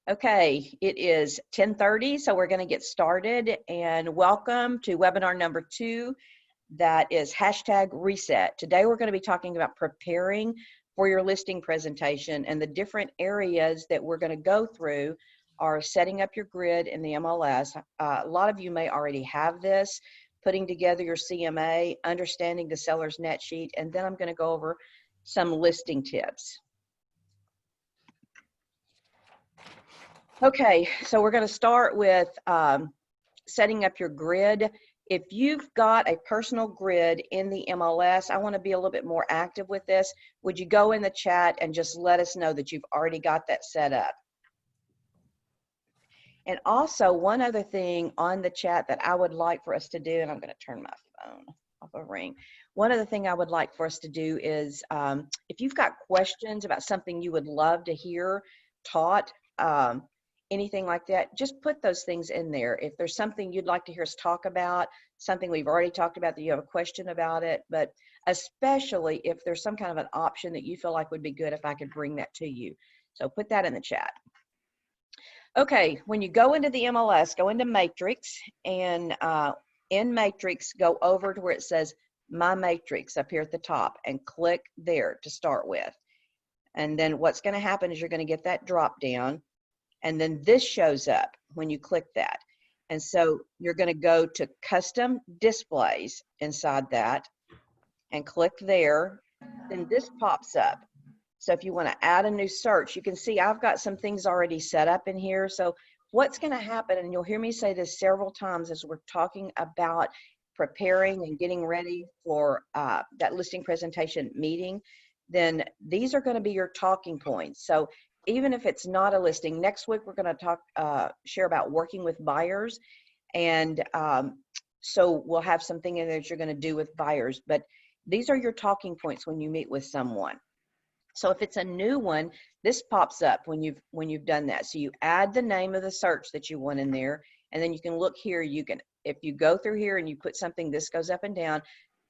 Okay, it is 10:30, so we're going to get started, and welcome to webinar number 2, that is hashtag reset. Today we're going to be talking about preparing for your listing presentation, and the different areas that we're going to go through are setting up your grid in the MLS. A lot of you may already have this, putting together your CMA, understanding the seller's net sheet, and then I'm going to go over some listing tips. Okay, so we're going to start with setting up your grid. If you've got a personal grid in the MLS, I want to be a little bit more active with this. Would you go in the chat and just let us know that you've already got that set up? And also, one other thing on the chat that I would like for us to do, and I'm going to turn my phone off of ring. One other thing I would like for us to do is, if you've got questions about something you would love to hear taught, anything like that, just put those things in there. If there's something you'd like to hear us talk about, something we've already talked about that you have a question about it, but especially if there's some kind of an option that you feel like would be good if I could bring that to you. So put that in the chat. Okay, when you go into the MLS, go into Matrix, and in Matrix, go over to where it says My Matrix up here at the top and click there to start with. And then what's going to happen is you're going to get that drop down. And then this shows up when you click that. And so you're going to go to custom displays inside that and click there. Then this pops up. So if you want to add a new search, you can see I've got some things already set up in here. So what's going to happen, and you'll hear me say this several times as we're talking about preparing and getting ready for that listing presentation meeting, then these are going to be your talking points. So even if it's not a listing, next week we're going to share about working with buyers, and so we'll have something in there that you're going to do with buyers. But these are your talking points when you meet with someone. So if it's a new one, this pops up when you've done that. So you add the name of the search that you want in there, and then you can look here. You can, if you go through here and you put something, this goes up and down,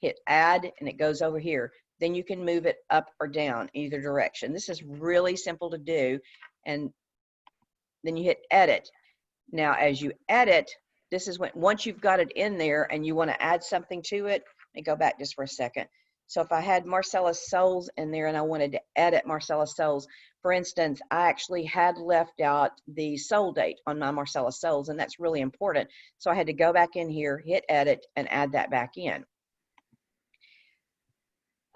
hit add, and it goes over here. Then you can move it up or down either direction. This is really simple to do. And then you hit edit. Now, as you edit, this is when, once you've got it in there and you want to add something to it, let me go back just for a second. So if I had Marcella Souls in there and I wanted to edit Marcella Souls, for instance, I actually had left out the sold date on my Marcella Souls, and that's really important. So I had to go back in here, hit edit, and add that back in.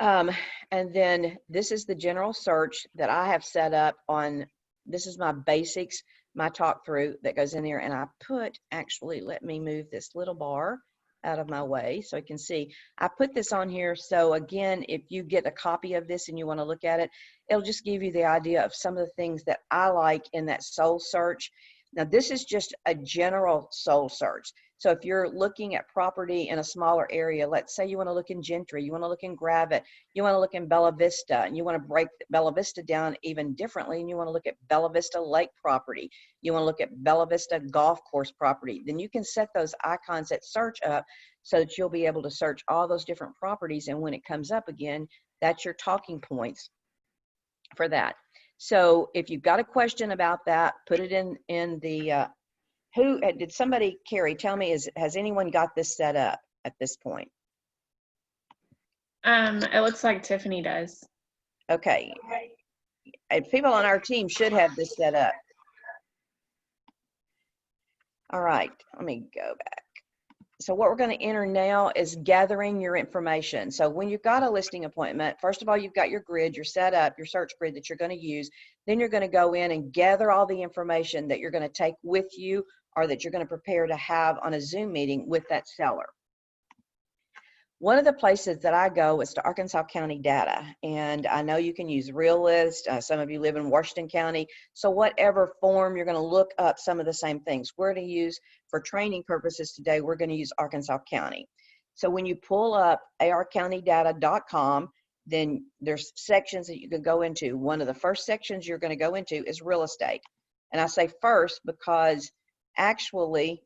And then this is the general search that I have set up on, this is my basics, my talk through that goes in there, and I put, actually, let me move this little bar out of my way so I can see. I put this on here, so again, if you get a copy of this and you want to look at it, it'll just give you the idea of some of the things that I like in that soul search. Now, this is just a general soul search. So if you're looking at property in a smaller area, let's say you want to look in Gentry, you want to look in Gravette, you want to look in Bella Vista, and you want to break Bella Vista down even differently, and you want to look at Bella Vista Lake property, you want to look at Bella Vista Golf Course property, then you can set those icons at search up so that you'll be able to search all those different properties, and when it comes up again, that's your talking points for that. So if you've got a question about that, put it in the who did somebody, Carrie, tell me, has anyone got this set up at this point? It looks like Tiffany does. Okay. And people on our team should have this set up. All right, let me go back. So what we're going to enter now is gathering your information. So when you've got a listing appointment, first of all, you've got your grid, your setup, your search grid that you're going to use. Then you're going to go in and gather all the information that you're going to take with you or that you're going to prepare to have on a Zoom meeting with that seller. One of the places that I go is to Arkansas County data, and I know you can use Realist. Some of you live in Washington County, so whatever form you're going to look up some of the same things. We're going to use, for training purposes today, we're going to use Arkansas County. So when you pull up arcountydata.com, then there's sections that you can go into. One of the first sections you're going to go into is real estate. And I say first because actually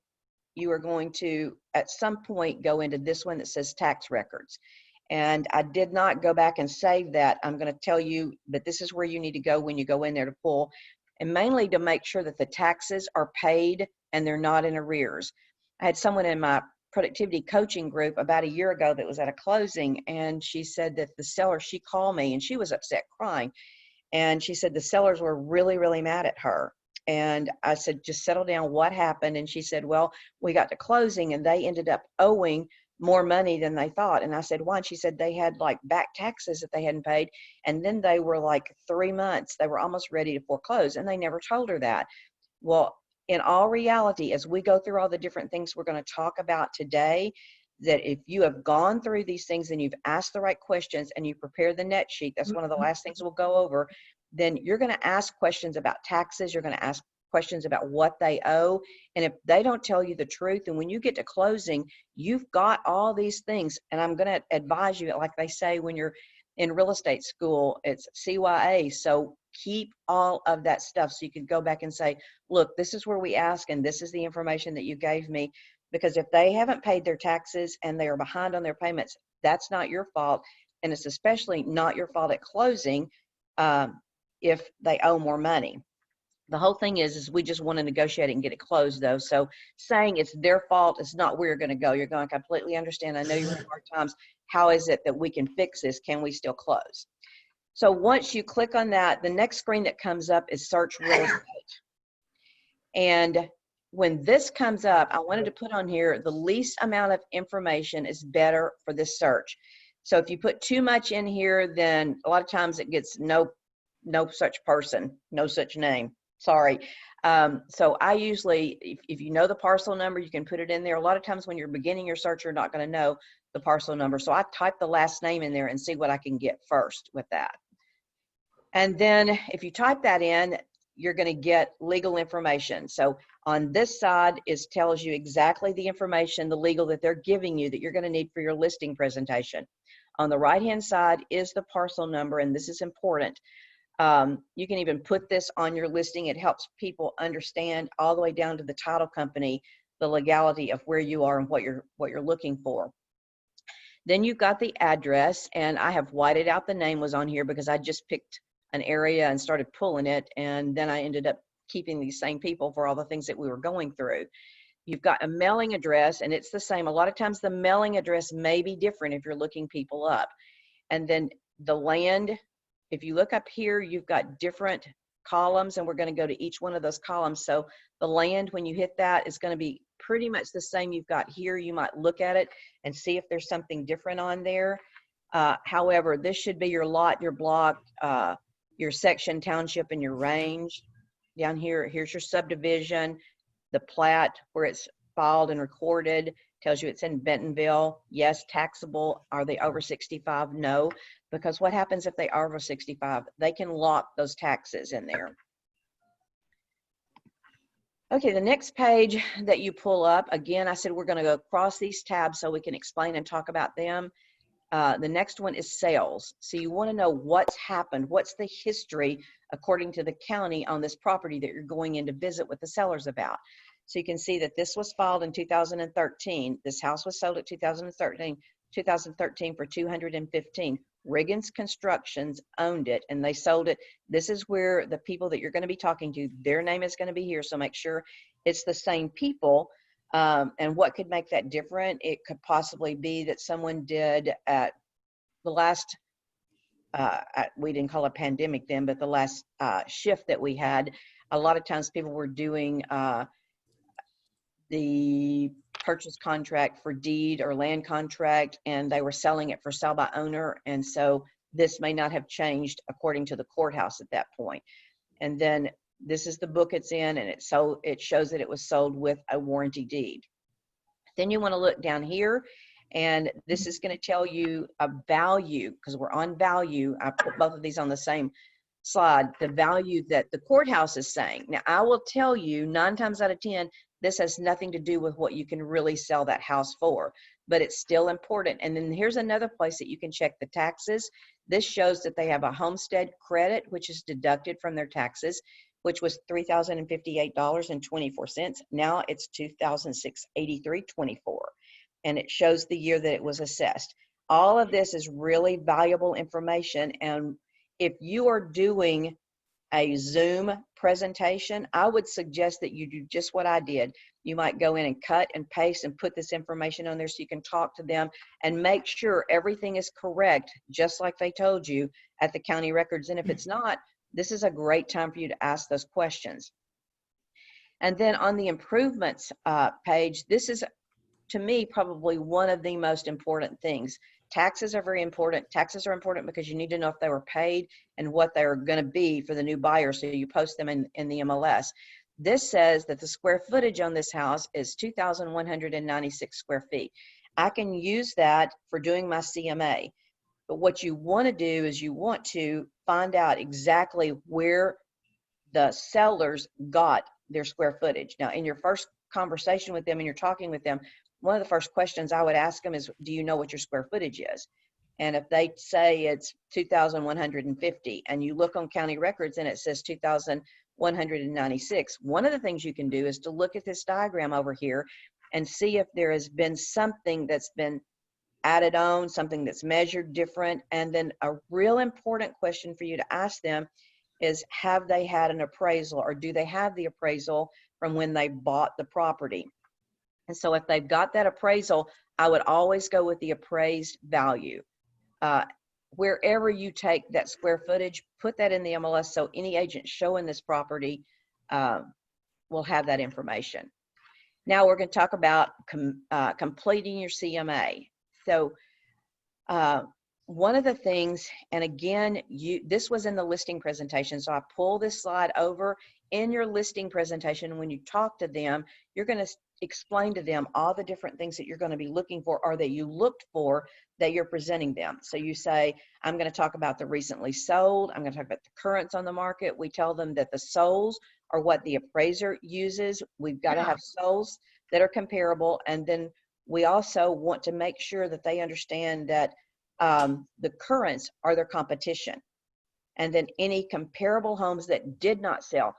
you are going to, at some point, go into this one that says tax records. And I did not go back and save that. I'm going to tell you, but this is where you need to go when you go in there to pull. and mainly to make sure that the taxes are paid and they're not in arrears. I had someone in my productivity coaching group about a year ago that was at a closing, and she said that the seller, she called me and she was upset crying, and she said the sellers were really, really mad at her. And I said, just settle down, what happened? And she said, well, we got to closing and they ended up owing more money than they thought. And I said, why? And she said they had like back taxes that they hadn't paid, and then they were like 3 months, they were almost ready to foreclose, and they never told her that. Well, in all reality, as we go through all the different things we're going to talk about today, that if you have gone through these things and you've asked the right questions and you prepare the net sheet, that's one of the last things we'll go over, then you're going to ask questions about taxes. You're going to ask questions about what they owe. And if they don't tell you the truth, and when you get to closing, you've got all these things. And I'm going to advise you, like they say when you're in real estate school, it's CYA. So keep all of that stuff so you can go back and say, look, this is where we ask, and this is the information that you gave me. Because if they haven't paid their taxes and they are behind on their payments, that's not your fault. And it's especially not your fault at closing if they owe more money. The whole thing is we just want to negotiate it and get it closed, though. So saying it's their fault is not where you're going to go. You're going to completely understand. I know you're in hard times. How is it that we can fix this? Can we still close? So once you click on that, the next screen that comes up is search real estate. And when this comes up, I wanted to put on here, the least amount of information is better for this search. So if you put too much in here, then a lot of times it gets no such person, no such name. Sorry. So I usually, if you know the parcel number, you can put it in there. A lot of times when you're beginning your search, you're not going to know the parcel number. So I type the last name in there and see what I can get first with that. And then if you type that in, you're going to get legal information. So on this side tells you exactly the information, the legal that they're giving you that you're going to need for your listing presentation. On the right-hand side is the parcel number, and this is important. You can even put this on your listing. It helps people understand all the way down to the title company, the legality of where you are and what you're looking for. Then you've got the address, and I have whited out the name was on here because I just picked an area and started pulling it, and then I ended up keeping these same people for all the things that we were going through. You've got a mailing address, and it's the same. A lot of times the mailing address may be different if you're looking people up. And then the land, if you look up here, you've got different columns, and we're going to go to each one of those columns. So the land, when you hit that, is going to be pretty much the same you've got here. You might look at it and see if there's something different on there. However, this should be your lot, your block, your section, township, and your range. Down here, here's your subdivision, the plat where it's filed and recorded, tells you it's in Bentonville. Yes, taxable. Are they over 65? No, because what happens if they are over 65? They can lock those taxes in there. Okay, the next page that you pull up, again, I said we're going to go across these tabs so we can explain and talk about them. The next one is sales. So you want to know what's happened, what's the history according to the county on this property that you're going in to visit with the sellers about. So you can see that this was filed in 2013. This house was sold at 2013 for $215,000. Riggins Constructions owned it and they sold it. This is where the people that you're going to be talking to, their name is going to be here. So make sure it's the same people. And what could make that different? It could possibly be that someone did at the last, we didn't call it pandemic then, but the last shift that we had, a lot of times people were doing the purchase contract for deed or land contract, and they were selling it for sale by owner. And so this may not have changed according to the courthouse at that point. And then this is the book it's in, and it shows that it was sold with a warranty deed. Then you want to look down here, and this is going to tell you a value, because we're on value. I put both of these on the same slide, the value that the courthouse is saying. Now, I will tell you 9 times out of 10, this has nothing to do with what you can really sell that house for, but it's still important. And then here's another place that you can check the taxes. This shows that they have a homestead credit, which is deducted from their taxes, which was $3,058.24. Now it's $2,683.24. And it shows the year that it was assessed. All of this is really valuable information. And if you are doing a Zoom presentation, I would suggest that you do just what I did. You might go in and cut and paste and put this information on there so you can talk to them and make sure everything is correct, just like they told you at the county records. And if it's not, this is a great time for you to ask those questions. And then on the improvements page, this is, to me, probably one of the most important things. Taxes are very important. Taxes are important because you need to know if they were paid and what they're going to be for the new buyer, so you post them in the MLS. This says that the square footage on this house is 2,196 square feet. I can use that for doing my CMA. But what you want to do is you want to find out exactly where the sellers got their square footage. Now, in your first conversation with them and you're talking with them, one of the first questions I would ask them is, do you know what your square footage is? And if they say it's 2,150 and you look on county records and it says 2,196, one of the things you can do is to look at this diagram over here and see if there has been something that's been added on, something that's measured different. And then a real important question for you to ask them is, have they had an appraisal, or do they have the appraisal from when they bought the property? And so if they've got that appraisal, I would always go with the appraised value. Wherever you take that square footage, put that in the MLS so any agent showing this property will have that information. Now we're going to talk about completing your CMA. So one of the things, and again, this was in the listing presentation, so I pull this slide over. In your listing presentation, when you talk to them, you're going to explain to them all the different things that you're going to be looking for, or that you looked for, that you're presenting them. So you say, I'm going to talk about the recently sold, I'm going to talk about the currents on the market. We tell them that the solds are what the appraiser uses. We've got to have solds that are comparable, and then we also want to make sure that they understand that the currents are their competition. And then any comparable homes that did not sell.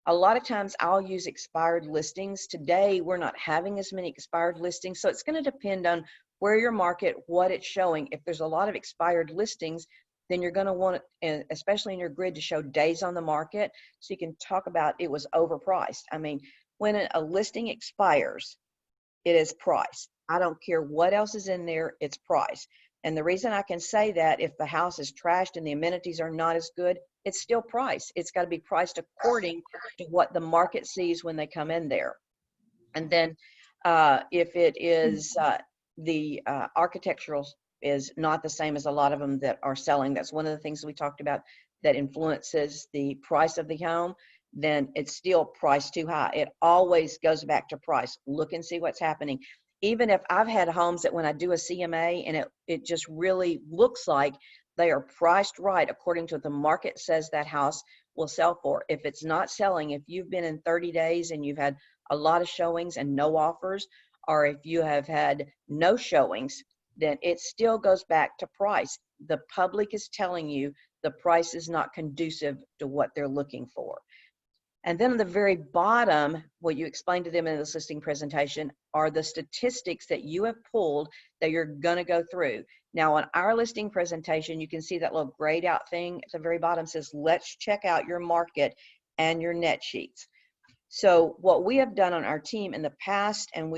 A lot of times I'll use expired listings. Today, we're not having as many expired listings. So it's going to depend on where your market, what it's showing. If there's a lot of expired listings, then you're going to want it, especially in your grid, to show days on the market so you can talk about it was overpriced. I mean, when a listing expires, it is price. I don't care what else is in there, it's price. And the reason I can say that, if the house is trashed and the amenities are not as good, it's still price. It's got to be priced according to what the market sees when they come in there. And then if it is the architectural is not the same as a lot of them that are selling, that's one of the things we talked about that influences the price of the home, then it's still priced too high. It always goes back to price. Look and see what's happening. Even if I've had homes that when I do a CMA and it just really looks like they are priced right according to what the market says that house will sell for. If it's not selling, if you've been in 30 days and you've had a lot of showings and no offers, or if you have had no showings, then it still goes back to price. The public is telling you the price is not conducive to what they're looking for. And then on the very bottom, what you explained to them in this listing presentation are the statistics that you have pulled that you're going to go through. Now, on our listing presentation, you can see that little grayed out thing at the very bottom says, let's check out your market and your net sheets. So what we have done on our team in the past, and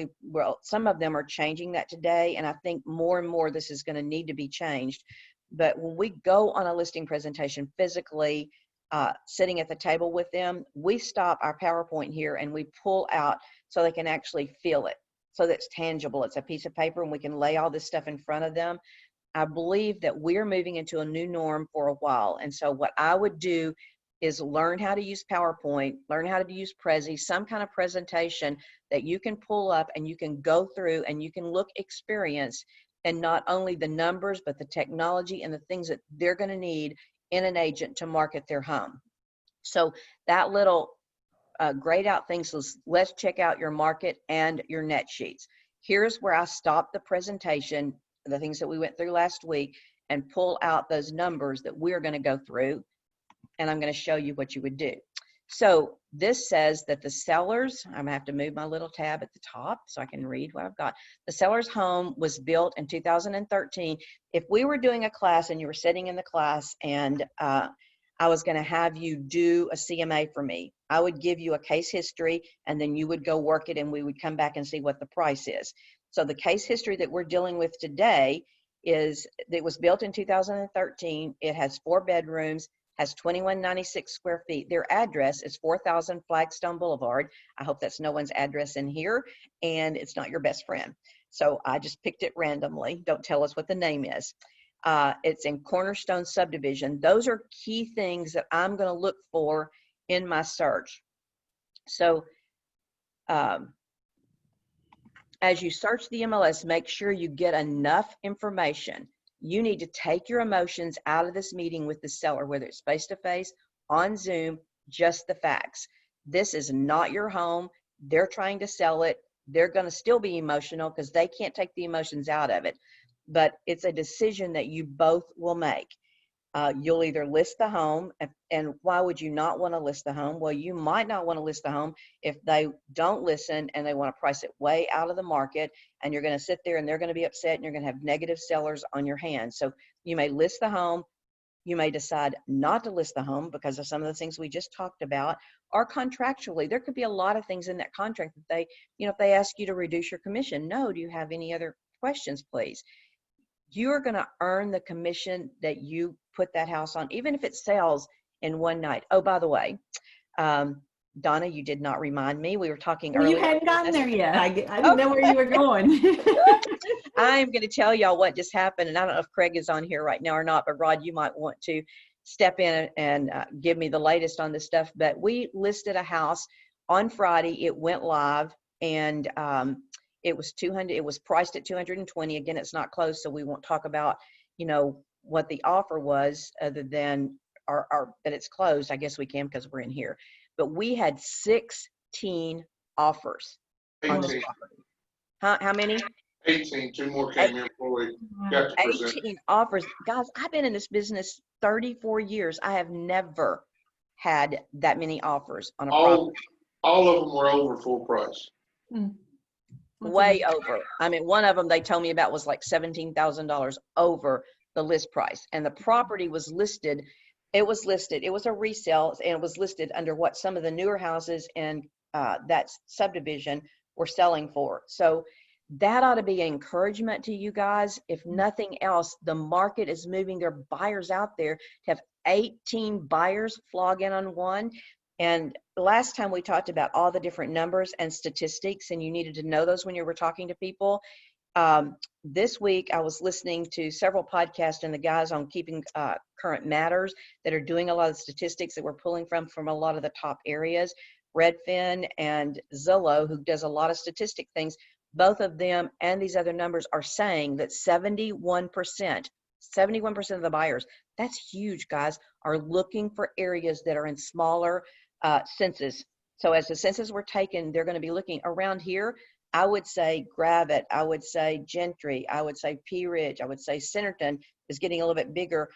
some of them are changing that today, and I think more and more this is going to need to be changed. But when we go on a listing presentation physically, sitting at the table with them, we stop our PowerPoint here and we pull out so they can actually feel it, so that's tangible. It's a piece of paper and we can lay all this stuff in front of them. I believe that we're moving into a new norm for a while. And so what I would do is learn how to use PowerPoint, learn how to use Prezi, some kind of presentation that you can pull up and you can go through and you can look experience, and not only the numbers, but the technology and the things that they're going to need in an agent to market their home. So that little grayed out thing says, let's check out your market and your net sheets. Here's where I stop the presentation, the things that we went through last week, and pull out those numbers that we're going to go through, and I'm going to show you what you would do. So this says that the sellers, I'm going to have to move my little tab at the top so I can read what I've got. The seller's home was built in 2013. If we were doing a class and you were sitting in the class and I I was going to have you do a CMA for me. I would give you a case history, and then you would go work it, and we would come back and see what the price is. So the case history that we're dealing with today it was built in 2013. It has 4 bedrooms, has 2196 square feet. Their address is 4000 Flagstone Boulevard. I hope that's no one's address in here, and it's not your best friend. So I just picked it randomly. Don't tell us what the name is. It's in Cornerstone Subdivision. Those are key things that I'm going to look for in my search. So as you search the MLS, make sure you get enough information. You need to take your emotions out of this meeting with the seller, whether it's face-to-face, on Zoom, just the facts. This is not your home. They're trying to sell it. They're going to still be emotional because they can't take the emotions out of it. But it's a decision that you both will make. You'll either list the home, and why would you not want to list the home? Well, you might not want to list the home if they don't listen and they want to price it way out of the market, and you're going to sit there and they're going to be upset and you're going to have negative sellers on your hands. So you may list the home. You may decide not to list the home because of some of the things we just talked about, or contractually. There could be a lot of things in that contract that they, if they ask you to reduce your commission, no, do you have any other questions, please? You're going to earn the commission that you put that house on, even if it sells in one night. Oh, by the way, Donna, you did not remind me. We were talking earlier. You hadn't gotten there yet. I didn't know where you were going. I'm going to tell y'all what just happened, and I don't know if Craig is on here right now or not, but Rod, you might want to step in and give me the latest on this stuff. But we listed a house on Friday. It went live, and it was 200. It was priced at 220. Again, it's not closed, so we won't talk about, what the offer was other than that it's closed. I guess we can because we're in here. But we had 16 offers on this property. How many? 18. 2 more came in before we got to present. 18 offers. Guys, I've been in this business 34 years. I have never had that many offers on a property. All of them were over full price. Way over. I mean, one of them they told me about was like $17,000 over the list price. And the property was listed. It was a resale, and it was listed under what some of the newer houses in that subdivision were selling for. So that ought to be an encouragement to you guys. If nothing else, the market is moving. There are buyers out there. To have 18 buyers flog in on one. And last time we talked about all the different numbers and statistics, and you needed to know those when you were talking to people. This week, I was listening to several podcasts and the guys on Keeping Current Matters that are doing a lot of statistics that we're pulling from a lot of the top areas. Redfin and Zillow, who does a lot of statistic things, both of them and these other numbers are saying that 71% of the buyers, that's huge, guys, are looking for areas that are in smaller census. So as the census were taken, they're going to be looking around here. I would say Gravette, I would say Gentry, I would say Pea Ridge, I would say Centerton is getting a little bit bigger.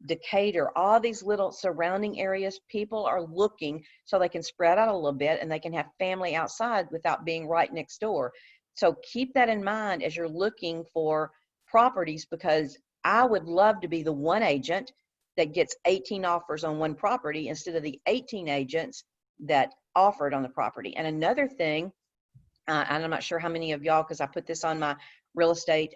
Decatur, all these little surrounding areas, people are looking so they can spread out a little bit and they can have family outside without being right next door. So keep that in mind as you're looking for properties, because I would love to be the one agent that gets 18 offers on one property instead of the 18 agents that offered on the property. And another thing, and I'm not sure how many of y'all, because I put this on my real estate,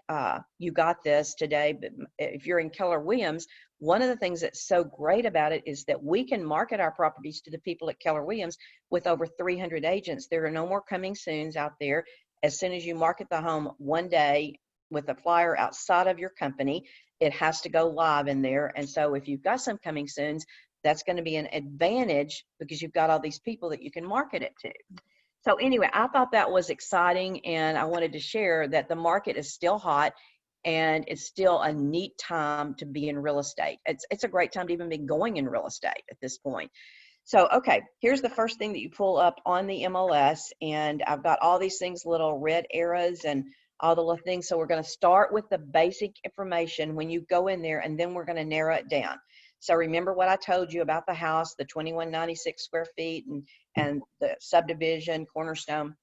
you got this today, but if you're in Keller Williams, one of the things that's so great about it is that we can market our properties to the people at Keller Williams with over 300 agents. There are no more coming soons out there. As soon as you market the home one day with a flyer outside of your company, it has to go live in there. And so if you've got some coming soons, that's going to be an advantage because you've got all these people that you can market it to. So anyway, I thought that was exciting, and I wanted to share that the market is still hot and it's still a neat time to be in real estate. It's a great time to even be going in real estate at this point. So, okay, here's the first thing that you pull up on the MLS, and I've got all these things, little red arrows and all the little things. So we're going to start with the basic information when you go in there, and then we're going to narrow it down. So remember what I told you about the house, the 2196 square feet and the subdivision, Cornerstone.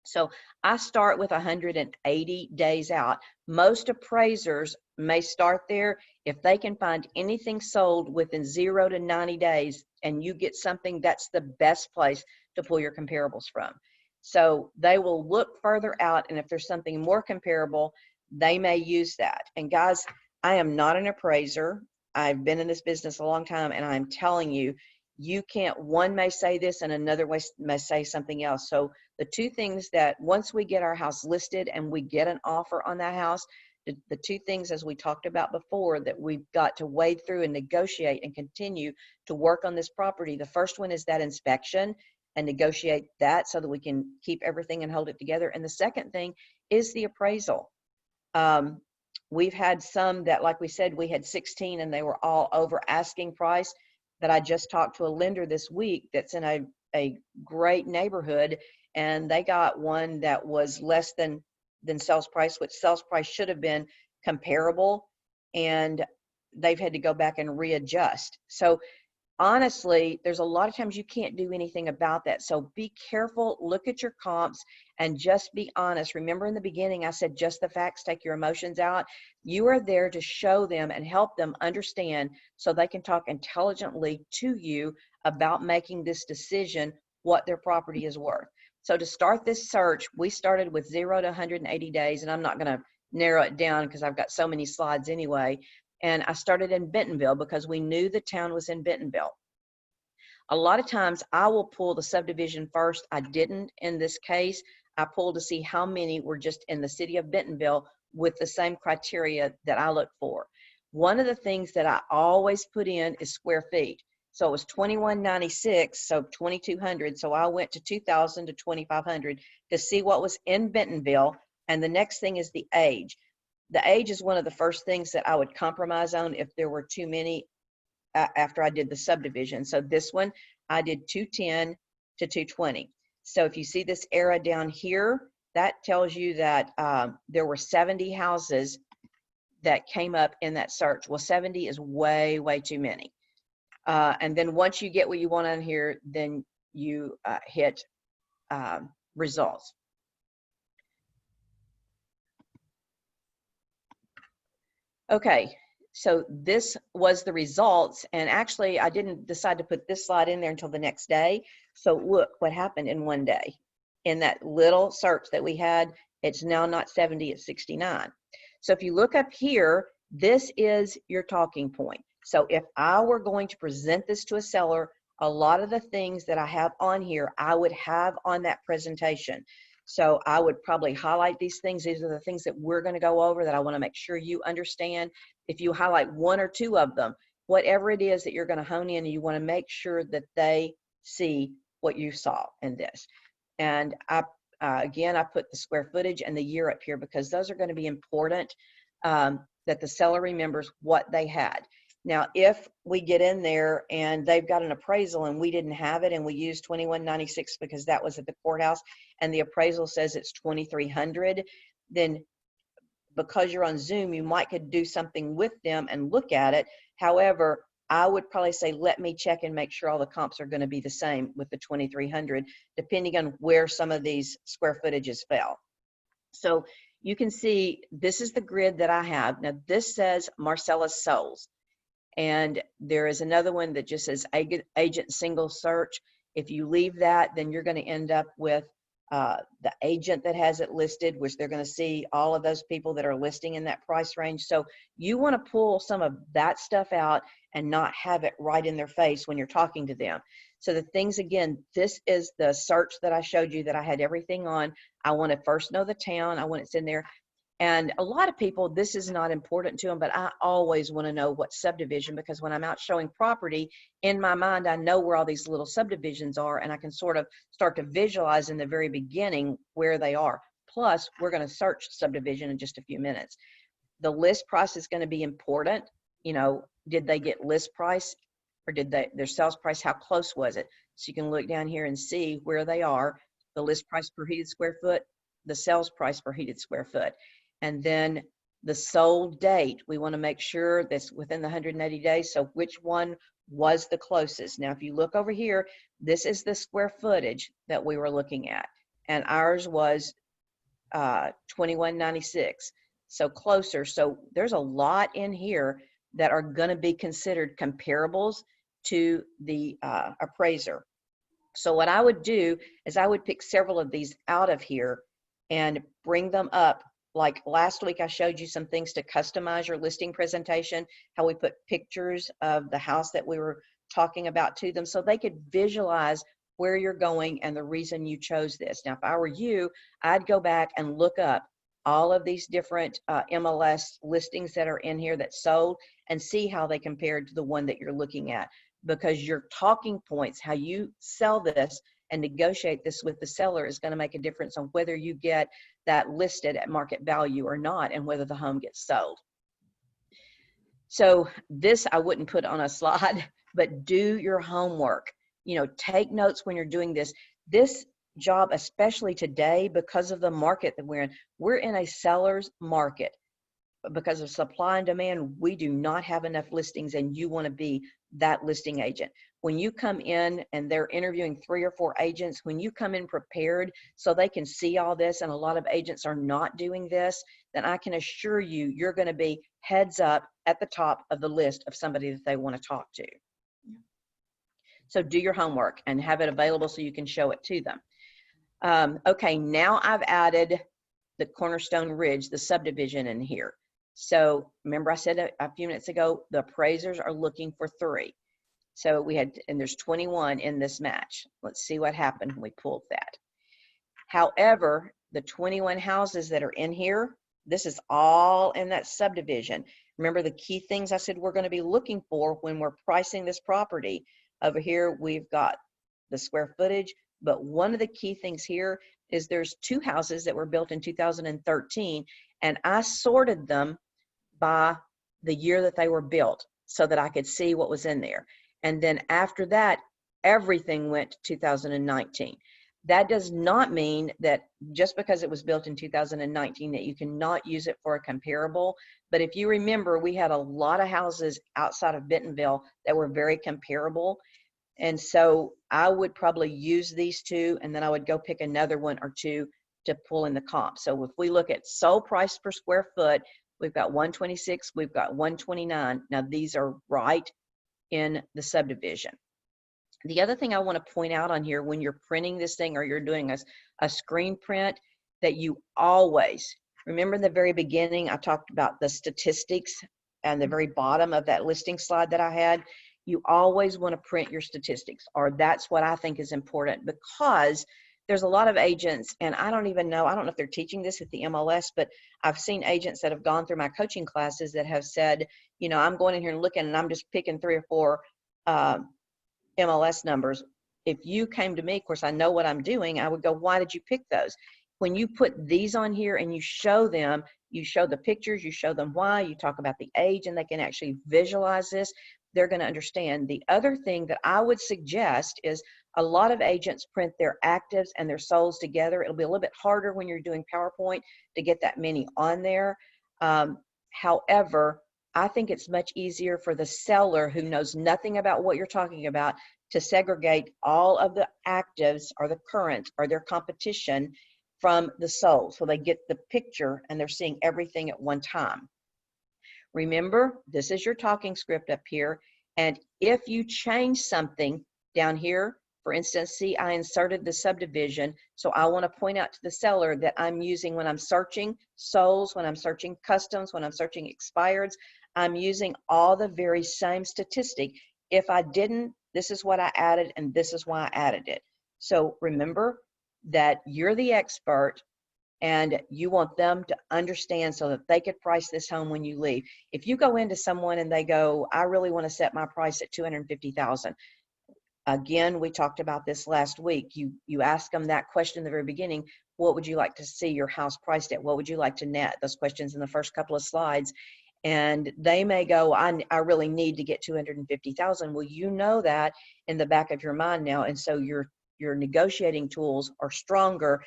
So I start with 180 days out. Most appraisers may start there. If they can find anything sold within 0 to 90 days and you get something, that's the best place to pull your comparables from. So they will look further out, and if there's something more comparable, they may use that. And guys, I am not an appraiser. I've been in this business a long time, and I'm telling you, you can't, one may say this and another way may say something else. So the two things that once we get our house listed and we get an offer on that house, the two things, as we talked about before, that we've got to wade through and negotiate and continue to work on this property. The first one is that inspection and negotiate that so that we can keep everything and hold it together. And the second thing is the appraisal. We've had some that, like we said, we had 16 and they were all over asking price. That I just talked to a lender this week that's in a great neighborhood, and they got one that was less than sales price, which sales price should have been comparable, and they've had to go back and readjust. So honestly, there's a lot of times you can't do anything about that. So be careful, look at your comps, and just be honest. Remember in the beginning, I said just the facts, take your emotions out. You are there to show them and help them understand so they can talk intelligently to you about making this decision, what their property is worth. So to start this search, we started with 0 to 180 days, and I'm not going to narrow it down because I've got so many slides anyway. And I started in Bentonville because we knew the town was in Bentonville. A lot of times I will pull the subdivision first. I didn't in this case. I pulled to see how many were just in the city of Bentonville with the same criteria that I look for. One of the things that I always put in is square feet. So it was 2196, so 2200. So I went to 2000 to 2500 to see what was in Bentonville. And the next thing is the age. The age is one of the first things that I would compromise on if there were too many after I did the subdivision. So this one, I did 210 to 220. So if you see this arrow down here, that tells you that there were 70 houses that came up in that search. Well, 70 is way, way too many. And then once you get what you want on here, then you hit results. Okay, so this was the results, and actually I didn't decide to put this slide in there until the next day. So look what happened in one day. In that little search that we had, it's now not 70, it's 69. So if you look up here, this is your talking point. So if I were going to present this to a seller, a lot of the things that I have on here, I would have on that presentation. So I would probably highlight these things. These are the things that we're going to go over that I want to make sure you understand. If you highlight one or two of them, whatever it is that you're going to hone in, you want to make sure that they see what you saw in this. And again, I put the square footage and the year up here because those are going to be important, that the seller remembers what they had. Now, if we get in there and they've got an appraisal and we didn't have it and we used 2196 because that was at the courthouse and the appraisal says it's 2300, then because you're on Zoom, you might could do something with them and look at it. However, I would probably say, let me check and make sure all the comps are going to be the same with the 2300, depending on where some of these square footages fell. So you can see this is the grid that I have. Now this says Marcellus Souls. And there is another one that just says agent single search. If you leave that, then you're going to end up with the agent that has it listed, which they're going to see all of those people that are listing in that price range. So you want to pull some of that stuff out and not have it right in their face when you're talking to them. So the things, again, this is the search that I showed you that I had everything on. I want to first know the town. I want it's in there. And a lot of people, this is not important to them, but I always want to know what subdivision, because when I'm out showing property, in my mind, I know where all these little subdivisions are, and I can sort of start to visualize in the very beginning where they are. Plus, we're going to search subdivision in just a few minutes. The list price is going to be important. You know, did they get list price or did their sales price? How close was it? So you can look down here and see where they are, the list price per heated square foot, the sales price per heated square foot. And then the sold date, we want to make sure that's within the 180 days. So which one was the closest? Now, if you look over here, this is the square footage that we were looking at. And ours was 2196. so closer. So there's a lot in here that are going to be considered comparables to the appraiser. So what I would do is I would pick several of these out of here and bring them up. Like last week, I showed you some things to customize your listing presentation, how we put pictures of the house that we were talking about to them so they could visualize where you're going and the reason you chose this. Now, if I were you, I'd go back and look up all of these different MLS listings that are in here that sold and see how they compared to the one that you're looking at, because your talking points, how you sell this and negotiate this with the seller, is going to make a difference on whether you get that listed at market value or not, and whether the home gets sold. So this I wouldn't put on a slide, but do your homework. You know, take notes when you're doing this. This job, especially today, because of the market that we're in a seller's market. Because of supply and demand, we do not have enough listings, and you want to be that listing agent. When you come in and they're interviewing 3 or 4 agents, when you come in prepared so they can see all this, and a lot of agents are not doing this, then I can assure you, you're going to be heads up at the top of the list of somebody that they want to talk to. So do your homework and have it available so you can show it to them. Okay, now I've added the Cornerstone Ridge, the subdivision in here. So remember I said a few minutes ago, the appraisers are looking for 3. So we had, and there's 21 in this match. Let's see what happened when we pulled that. However, the 21 houses that are in here, this is all in that subdivision. Remember the key things I said we're going to be looking for when we're pricing this property. Over here, we've got the square footage, but one of the key things here is there's 2 houses that were built in 2013, and I sorted them by the year that they were built so that I could see what was in there. And then after that, everything went to 2019. That does not mean that just because it was built in 2019 that you cannot use it for a comparable. But if you remember, we had a lot of houses outside of Bentonville that were very comparable. And so I would probably use these 2, and then I would go pick another 1 or 2 to pull in the comp. So if we look at sold price per square foot, we've got 126, we've got 129. Now these are right in the subdivision. The other thing I want to point out on here, when you're printing this thing or you're doing a screen print, that you always, remember in the very beginning, I talked about the statistics and the very bottom of that listing slide that I had. You always want to print your statistics, or that's what I think is important, because there's a lot of agents, and I don't know if they're teaching this at the MLS, but I've seen agents that have gone through my coaching classes that have said, you know, I'm going in here and looking, and I'm just picking 3 or 4 MLS numbers. If you came to me, of course, I know what I'm doing, I would go, why did you pick those? When you put these on here and you show them, you show the pictures, you show them why, you talk about the age, and they can actually visualize this, they're going to understand. The other thing that I would suggest is a lot of agents print their actives and their solds together. It'll be a little bit harder when you're doing PowerPoint to get that many on there. However, I think it's much easier for the seller who knows nothing about what you're talking about to segregate all of the actives or the current or their competition from the sold, so they get the picture and they're seeing everything at one time. Remember, this is your talking script up here, and if you change something down here, for instance, see, I inserted the subdivision, so I want to point out to the seller that I'm using, when I'm searching solds, when I'm searching customs, when I'm searching expireds, I'm using all the very same statistic. If I didn't, this is what I added, and this is why I added it. So remember that you're the expert, and you want them to understand so that they could price this home when you leave. If you go into someone and they go, I really want to set my price at $250,000. Again, we talked about this last week. You ask them that question in the very beginning, what would you like to see your house priced at? What would you like to net? Those questions in the first couple of slides. And they may go, I really need to get $250,000. Well, you know that in the back of your mind now. And so your negotiating tools are stronger,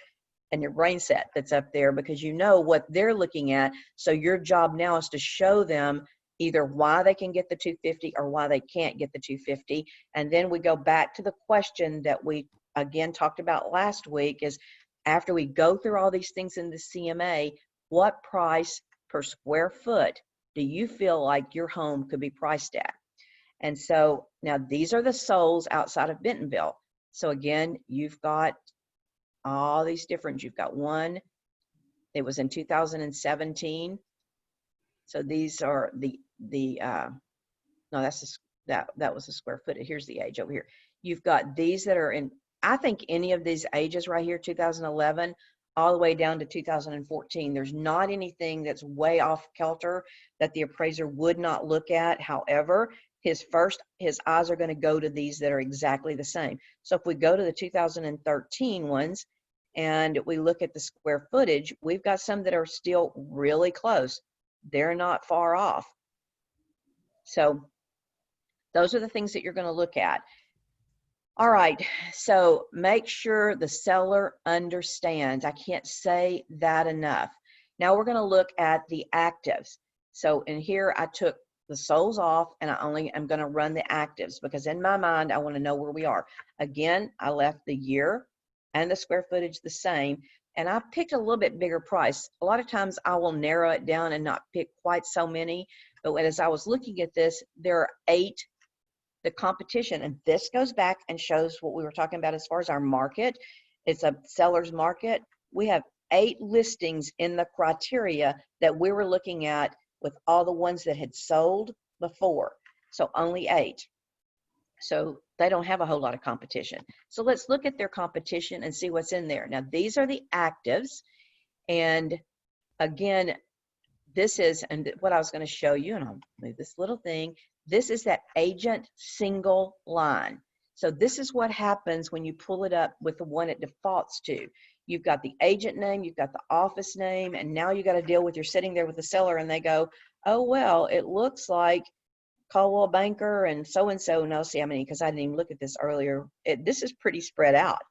and your brain set that's up there, because you know what they're looking at. So your job now is to show them either why they can get the 250 or why they can't get the 250. And then we go back to the question that we again talked about last week, is after we go through all these things in the CMA, what price per square foot do you feel like your home could be priced at? And so now these are the solds outside of Bentonville. So again, you've got all these different, you've got one, it was in 2017. So these are no, that was the square foot. Here's the age over here. You've got these that are in, I think any of these ages right here, 2011, all the way down to 2014. There's not anything that's way off kilter that the appraiser would not look at. However, his eyes are going to go to these that are exactly the same. So if we go to the 2013 ones and we look at the square footage, we've got some that are still really close. They're not far off. So those are the things that you're going to look at. All right, so make sure the seller understands. I can't say that enough. Now we're going to look at the actives. So in here, I took the solds off and I only am going to run the actives because in my mind, I want to know where we are. Again, I left the year and the square footage the same, and I picked a little bit bigger price. A lot of times I will narrow it down and not pick quite so many, but as I was looking at this, there are 8, the competition, and this goes back and shows what we were talking about as far as our market. It's a seller's market. We have 8 listings in the criteria that we were looking at with all the ones that had sold before. So only 8. So they don't have a whole lot of competition. So let's look at their competition and see what's in there. Now, these are the actives. And again, this is, and what I was going to show you, and I'll move this little thing, this is that agent single line. So this is what happens when you pull it up with the one it defaults to. You've got the agent name, you've got the office name, and now you got to deal with, you're sitting there with the seller and they go, oh, well, it looks like Caldwell Banker and so, no, see how many, because I didn't even look at this earlier. This is pretty spread out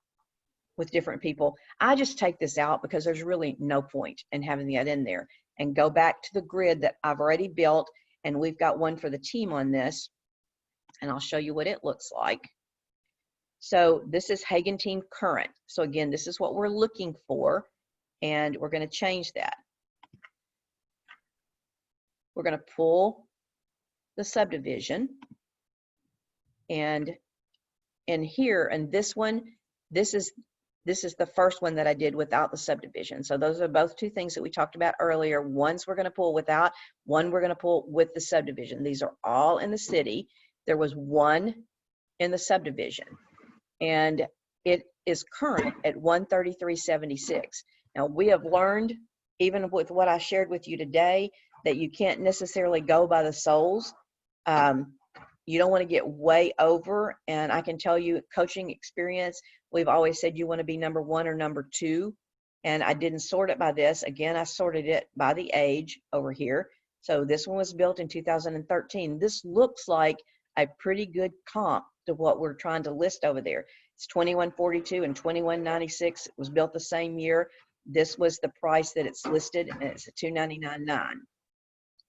with different people. I just take this out because there's really no point in having that in there, and go back to the grid that I've already built. And we've got one for the team on this, and I'll show you what it looks like. So this is Hagen Team Current. So again, this is what we're looking for, and we're going to change that. We're going to pull the subdivision, and in here, and this one, this is the first one that I did without the subdivision. So those are both 2 things that we talked about earlier. One's we're going to pull without, one we're going to pull with the subdivision. These are all in the city. There was one in the subdivision, and it is current at 133.76. Now we have learned, even with what I shared with you today, that you can't necessarily go by the solds. You don't want to get way over, and I can tell you, coaching experience, we've always said you want to be number 1 or number 2, and I didn't sort it by this. Again, I sorted it by the age over here. So this one was built in 2013. This looks like a pretty good comp to what we're trying to list over there. It's 2142 and 2196. It was built the same year. This was the price that it's listed, and it's a 299.9.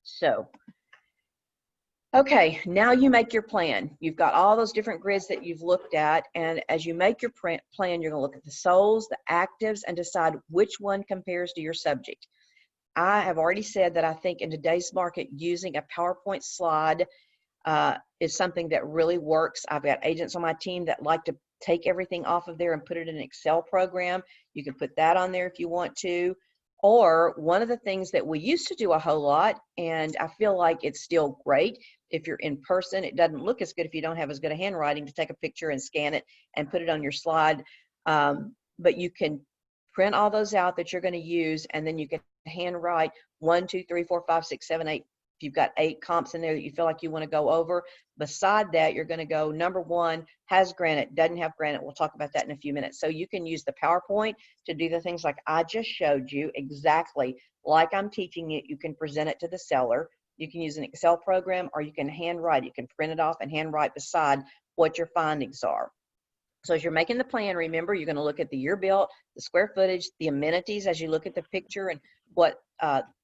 So okay, now you make your plan. You've got all those different grids that you've looked at, and as you make your plan, you're going to look at the solds, the actives, and decide which one compares to your subject. I have already said that I think in today's market, using a PowerPoint slide is something that really works. I've got agents on my team that like to take everything off of there and put it in an Excel program. You can put that on there if you want to. Or one of the things that we used to do a whole lot, and I feel like it's still great, if you're in person, it doesn't look as good if you don't have as good a handwriting to take a picture and scan it and put it on your slide. But you can print all those out that you're going to use, and then you can handwrite 1, 2, 3, 4, 5, 6, 7, 8. If you've got 8 comps in there that you feel like you want to go over, beside that, you're going to go number 1, has granite, doesn't have granite. We'll talk about that in a few minutes. So you can use the PowerPoint to do the things like I just showed you, exactly like I'm teaching it. You can present it to the seller. You can use an Excel program, or you can handwrite. You can print it off and handwrite beside what your findings are. So as you're making the plan, remember, you're going to look at the year built, the square footage, the amenities as you look at the picture and what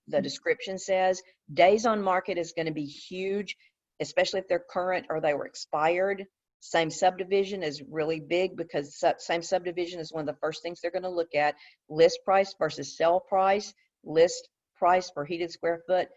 the description says. Days on market is going to be huge, especially if they're current or they were expired. Same subdivision is really big because same subdivision is one of the first things they're going to look at. List price versus sell price. List price per heated square foot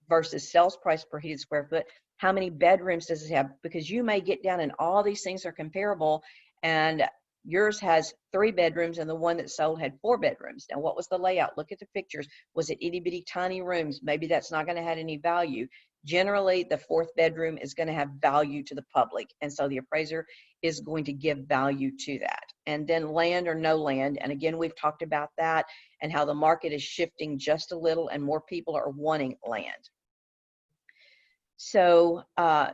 versus sales price per heated square foot. How many bedrooms does it have? Because you may get down and all these things are comparable, and yours has 3 bedrooms and the one that sold had 4 bedrooms. Now, what was the layout? Look at the pictures. Was it itty bitty tiny rooms? Maybe that's not going to have any value. Generally, the 4th bedroom is going to have value to the public, and so the appraiser is going to give value to that. And then land or no land, and again, we've talked about that and how the market is shifting just a little and more people are wanting land. So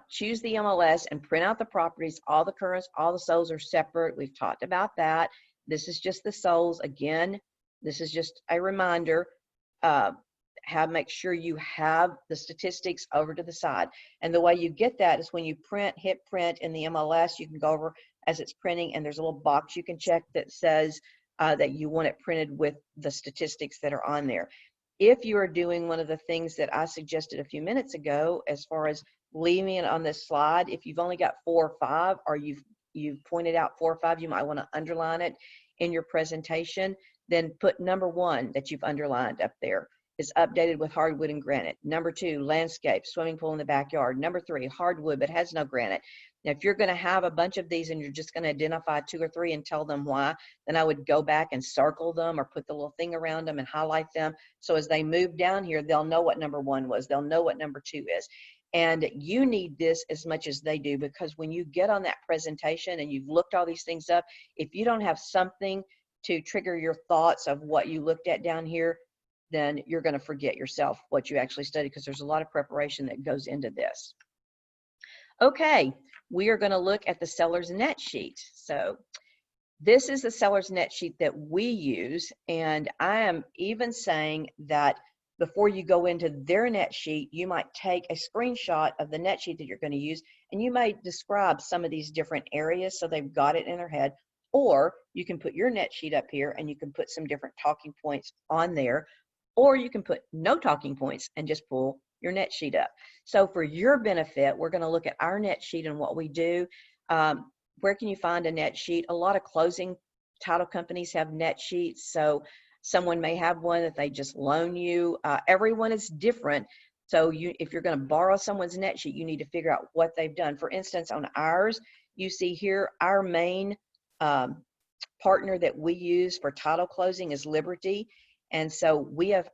choose the MLS and print out the properties. All the currents, all the solds are separate. We've talked about that. This is just the solds. Again, this is just a reminder. Make sure you have the statistics over to the side. And the way you get that is when you hit print in the MLS, you can go over as it's printing, and there's a little box you can check that says that you want it printed with the statistics that are on there. If you are doing one of the things that I suggested a few minutes ago, as far as leaving it on this slide, if you've only got 4 or 5, or you've pointed out 4 or 5, you might want to underline it in your presentation. Then put number 1 that you've underlined up there is updated with hardwood and granite. Number 2, landscape, swimming pool in the backyard. Number 3, hardwood but has no granite. Now, if you're going to have a bunch of these and you're just going to identify 2 or 3 and tell them why, then I would go back and circle them or put the little thing around them and highlight them. So as they move down here, they'll know what number 1 was. They'll know what number 2 is. And you need this as much as they do, because when you get on that presentation and you've looked all these things up, if you don't have something to trigger your thoughts of what you looked at down here, then you're going to forget yourself what you actually studied, because there's a lot of preparation that goes into this. Okay, we are going to look at the seller's net sheet. So this is the seller's net sheet that we use, and I am even saying that before you go into their net sheet, you might take a screenshot of the net sheet that you're going to use, and you might describe some of these different areas so they've got it in their head. Or you can put your net sheet up here and you can put some different talking points on there, or you can put no talking points and just pull your net sheet up. So for your benefit, we're going to look at our net sheet and what we do. Where can you find a net sheet? A lot of closing title companies have net sheets. So someone may have one that they just loan you. Everyone is different. So if you're going to borrow someone's net sheet, you need to figure out what they've done. For instance, on ours, you see here, our main partner that we use for title closing is Liberty. And so we have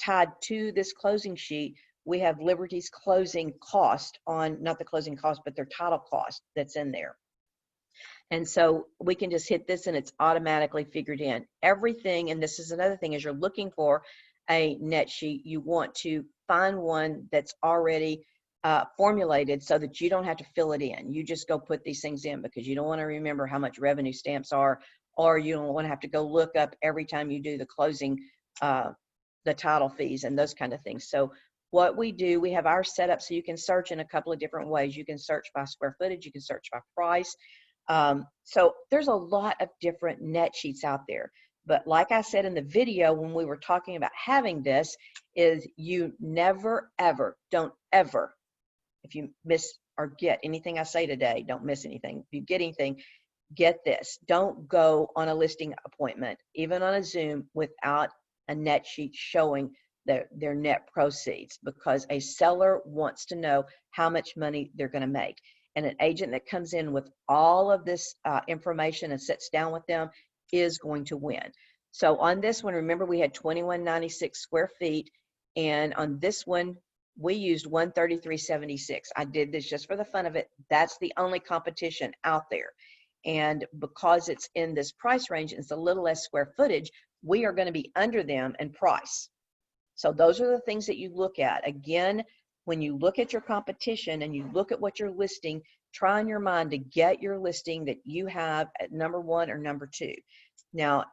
tied to this closing sheet, we have Liberty's closing cost on, not the closing cost, but their title cost that's in there. And so we can just hit this and it's automatically figured in. Everything, and this is another thing, as you're looking for a net sheet, you want to find one that's already formulated so that you don't have to fill it in. You just go put these things in, because you don't want to remember how much revenue stamps are, or you don't want to have to go look up every time you do the closing, the title fees and those kind of things. So what we do, we have our setup so you can search in a couple of different ways. You can search by square footage, you can search by price. So there's a lot of different net sheets out there. But like I said in the video when we were talking about having this, is you never, ever, don't ever, if you miss or get anything I say today, don't miss anything. If you get anything, get this. Don't go on a listing appointment, even on a Zoom, without a net sheet showing their net proceeds, because a seller wants to know how much money they're going to make. And an agent that comes in with all of this information and sits down with them is going to win. So on this one, remember we had 2196 square feet, and on this one we used 133.76. I did this just for the fun of it. That's the only competition out there. And because it's in this price range, it's a little less square footage, we are going to be under them in price. So those are the things that you look at. Again, when you look at your competition and you look at what you're listing, try in your mind to get your listing that you have at number 1 or number 2. Now,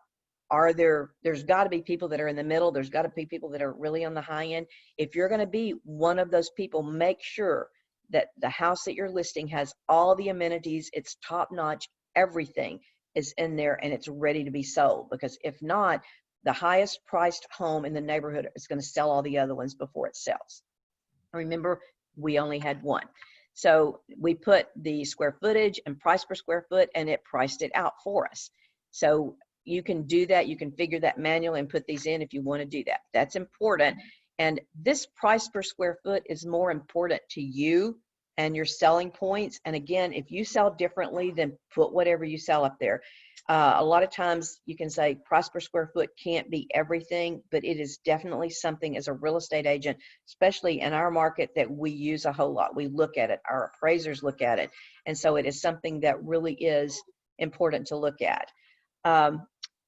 there's got to be people that are in the middle. There's got to be people that are really on the high end. If you're going to be one of those people, make sure that the house that you're listing has all the amenities, it's top notch, everything is in there and it's ready to be sold. Because if not, the highest priced home in the neighborhood is going to sell all the other ones before it sells. Remember, we only had one. So we put the square footage and price per square foot, and it priced it out for us. So you can do that. You can figure that manually and put these in if you want to do that. That's important. And this price per square foot is more important to you and your selling points. And again, if you sell differently, then put whatever you sell up there. A lot of times you can say price per square foot can't be everything, but it is definitely something as a real estate agent, especially in our market, that we use a whole lot. We look at it, our appraisers look at it. And so it is something that really is important to look at.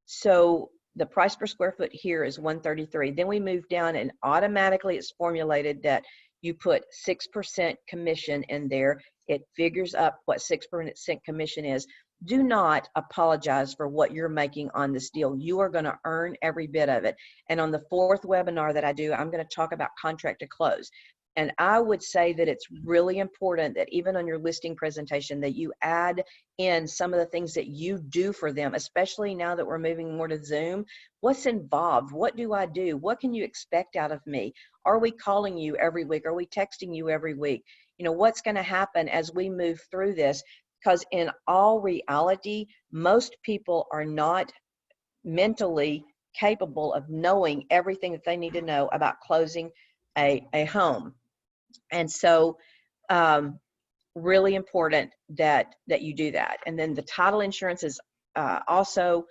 So the price per square foot here is $133. Then we move down and automatically it's formulated that you put 6% commission in there. It figures up what 6% commission is. Do not apologize for what you're making on this deal. You are going to earn every bit of it. And on the 4th webinar that I do, I'm going to talk about contract to close. And I would say that it's really important that even on your listing presentation that you add in some of the things that you do for them, especially now that we're moving more to Zoom. What's involved? What do I do? What can you expect out of me? Are we calling you every week? Are we texting you every week? You know, what's going to happen as we move through this? Because in all reality, most people are not mentally capable of knowing everything that they need to know about closing a home. And so really important that you do that. And then the title insurance is also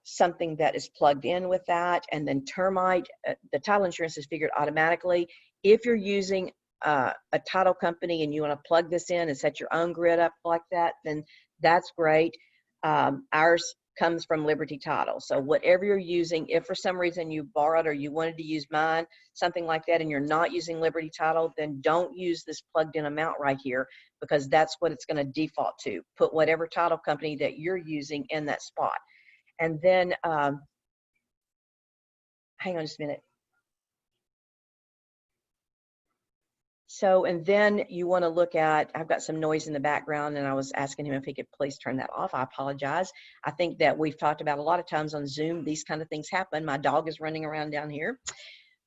something that is plugged in with that. And then termite, the title insurance is figured automatically. If you're using a title company and you want to plug this in and set your own grid up like that, then that's great. Ours comes from Liberty Title. So whatever you're using, if for some reason you borrowed or you wanted to use mine, something like that, and you're not using Liberty Title, then don't use this plugged in amount right here, because that's what it's going to default to. Put whatever title company that you're using in that spot. And then, hang on just a minute. So, and then you want to look at, I've got some noise in the background and I was asking him if he could please turn that off. I apologize. I think that we've talked about a lot of times on Zoom, these kind of things happen. My dog is running around down here.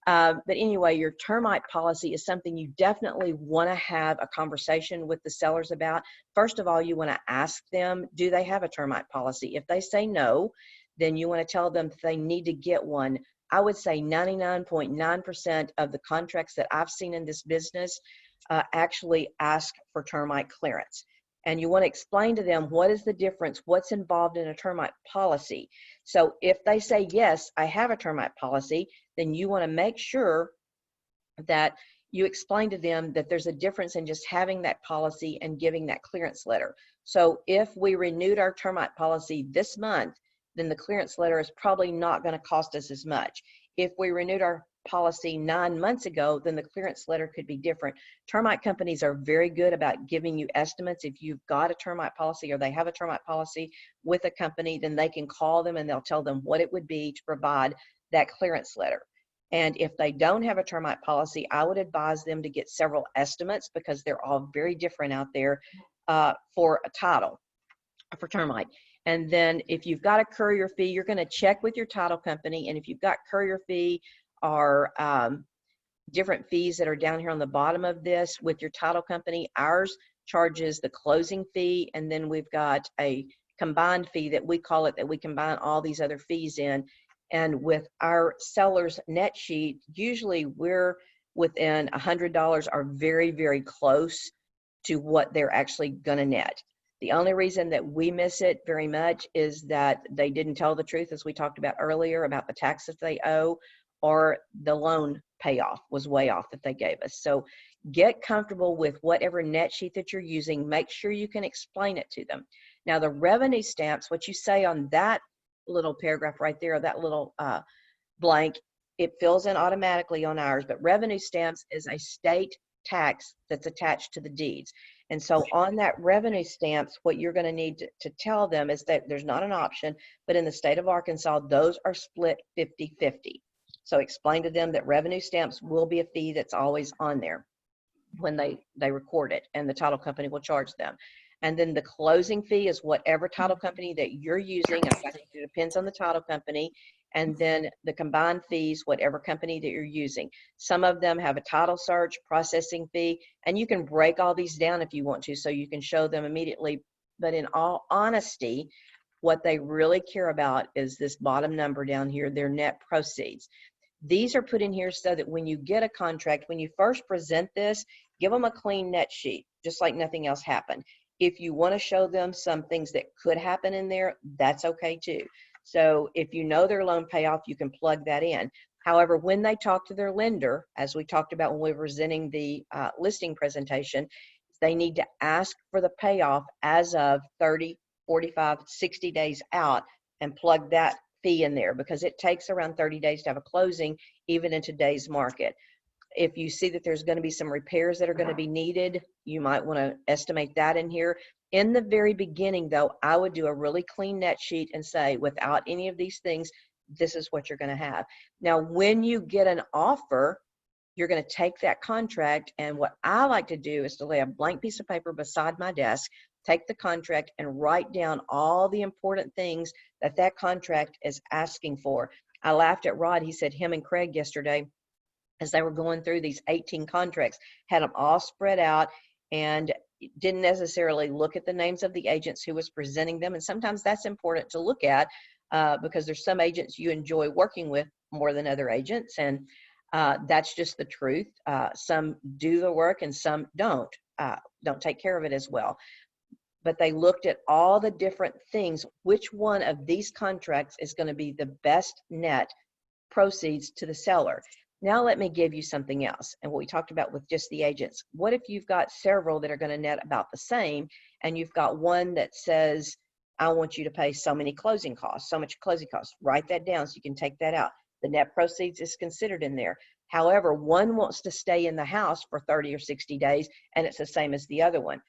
But anyway, your termite policy is something you definitely want to have a conversation with the sellers about. First of all, you want to ask them, do they have a termite policy? If they say no, then you want to tell them that they need to get one. I would say 99.9% of the contracts that I've seen in this business actually ask for termite clearance. And you want to explain to them what is the difference, what's involved in a termite policy. So if they say, yes, I have a termite policy, then you want to make sure that you explain to them that there's a difference in just having that policy and giving that clearance letter. So if we renewed our termite policy this month, then the clearance letter is probably not going to cost us as much. If we renewed our policy 9 months ago, then the clearance letter could be different. Termite companies are very good about giving you estimates. If you've got a termite policy or they have a termite policy with a company, then they can call them and they'll tell them what it would be to provide that clearance letter. And if they don't have a termite policy, I would advise them to get several estimates, because they're all very different out there for a title, for termite. And then if you've got a courier fee, you're going to check with your title company. And if you've got courier fee or different fees that are down here on the bottom of this with your title company, ours charges the closing fee. And then we've got a combined fee that we call it, that we combine all these other fees in. And with our seller's net sheet, usually we're within $100 or very, very close to what they're actually going to net. The only reason that we miss it very much is that they didn't tell the truth, as we talked about earlier, about the taxes they owe, or the loan payoff was way off that they gave us. So get comfortable with whatever net sheet that you're using. Make sure you can explain it to them. Now, the revenue stamps, what you say on that little paragraph right there, that little blank, it fills in automatically on ours, but revenue stamps is a state tax that's attached to the deeds. And so on that revenue stamps, what you're going to need to tell them is that there's not an option, but in the state of Arkansas, those are split 50-50. So explain to them that revenue stamps will be a fee that's always on there when they record it, and the title company will charge them. And then the closing fee is whatever title company that you're using. I think it depends on the title company. And then the combined fees, whatever company that you're using. Some of them have a title search, processing fee, and you can break all these down if you want to, so you can show them immediately. But in all honesty, What they really care about is this bottom number down here, their net proceeds. These are put in here so that when you get a contract, when you first present this, give them a clean net sheet, just like nothing else happened. If you want to show them some things that could happen in there, that's okay too. So if you know their loan payoff, you can plug that in. However, when they talk to their lender, as we talked about when we were presenting the listing presentation, they need to ask for the payoff as of 30, 45, 60 days out and plug that fee in there, because it takes around 30 days to have a closing, even in today's market. If you see that there's going to be some repairs that are going to be needed, you might want to estimate that in here. In the very beginning, though, I would do a really clean net sheet and say, without any of these things, this is what you're going to have. Now, when you get an offer, you're going to take that contract, and what I like to do is to lay a blank piece of paper beside my desk, take the contract and write down all the important things that that contract is asking for. I laughed at Rod. He said him and Craig yesterday, as they were going through these 18 contracts, had them all spread out and didn't necessarily look at the names of the agents who was presenting them. And sometimes that's important to look at because there's some agents you enjoy working with more than other agents. And that's just the truth. Some do the work and some don't take care of it as well. But they looked at all the different things. Which one of these contracts is going to be the best net proceeds to the seller? Now let me give you something else. And what we talked about with just the agents. What if you've got several that are going to net about the same, and you've got one that says, I want you to pay so many closing costs, so much closing costs. Write that down so you can take that out. The net proceeds is considered in there. However, one wants to stay in the house for 30 or 60 days, and it's the same as the other one.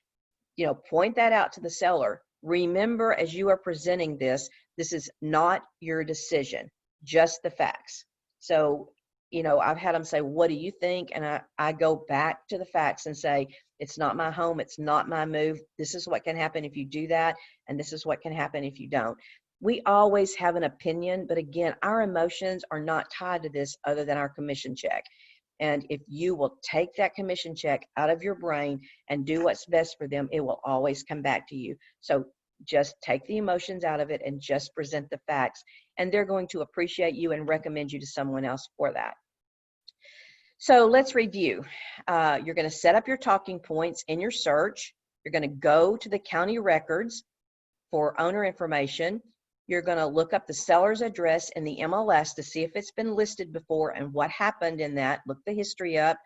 You know, point that out to the seller. Remember, as you are presenting this, this is not your decision, just the facts. So, you know, I've had them say, what do you think? And I go back to the facts and say, it's not my home. It's not my move. This is what can happen if you do that. And this is what can happen if you don't. We always have an opinion, but again, our emotions are not tied to this other than our commission check. And if you will take that commission check out of your brain and do what's best for them, it will always come back to you. So just take the emotions out of it and just present the facts. And they're going to appreciate you and recommend you to someone else for that. So let's review. You're going to set up your talking points in your search. You're going to go to the county records for owner information. You're going to look up the seller's address in the MLS to see if it's been listed before and what happened in that. Look the history up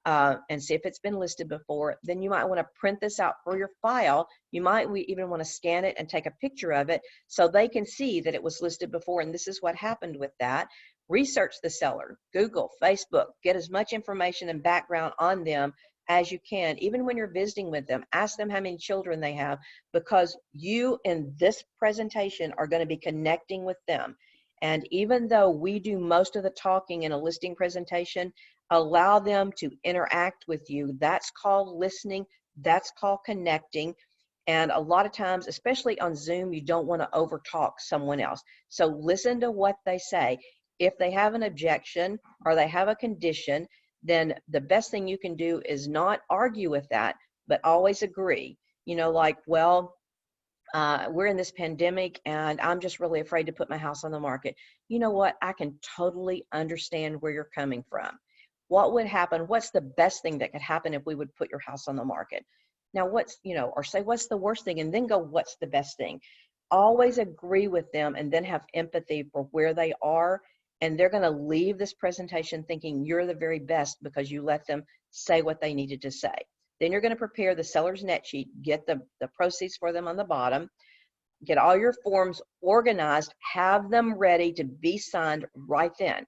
and see if it's been listed before. Then you might want to print this out for your file. You might even want to scan it and take a picture of it so they can see that it was listed before and this is what happened with that. Research the seller, Google, Facebook, get as much information and background on them as you can. Even when you're visiting with them, ask them how many children they have, because you in this presentation are going to be connecting with them. And even though we do most of the talking in a listing presentation, allow them to interact with you. That's called listening. That's called connecting. And a lot of times, especially on Zoom, you don't want to overtalk someone else. So listen to what they say. If they have an objection or they have a condition, then the best thing you can do is not argue with that, but always agree. You know, like, well, we're in this pandemic and I'm just really afraid to put my house on the market. You know what? I can totally understand where you're coming from. What would happen? What's the best thing that could happen if we would put your house on the market? Now, what's, you know, or say, what's the worst thing? And then go, what's the best thing? Always agree with them and then have empathy for where they are. And they're going to leave this presentation thinking you're the very best because you let them say what they needed to say. Then you're going to prepare the seller's net sheet, get the proceeds for them on the bottom, get all your forms organized, have them ready to be signed right then.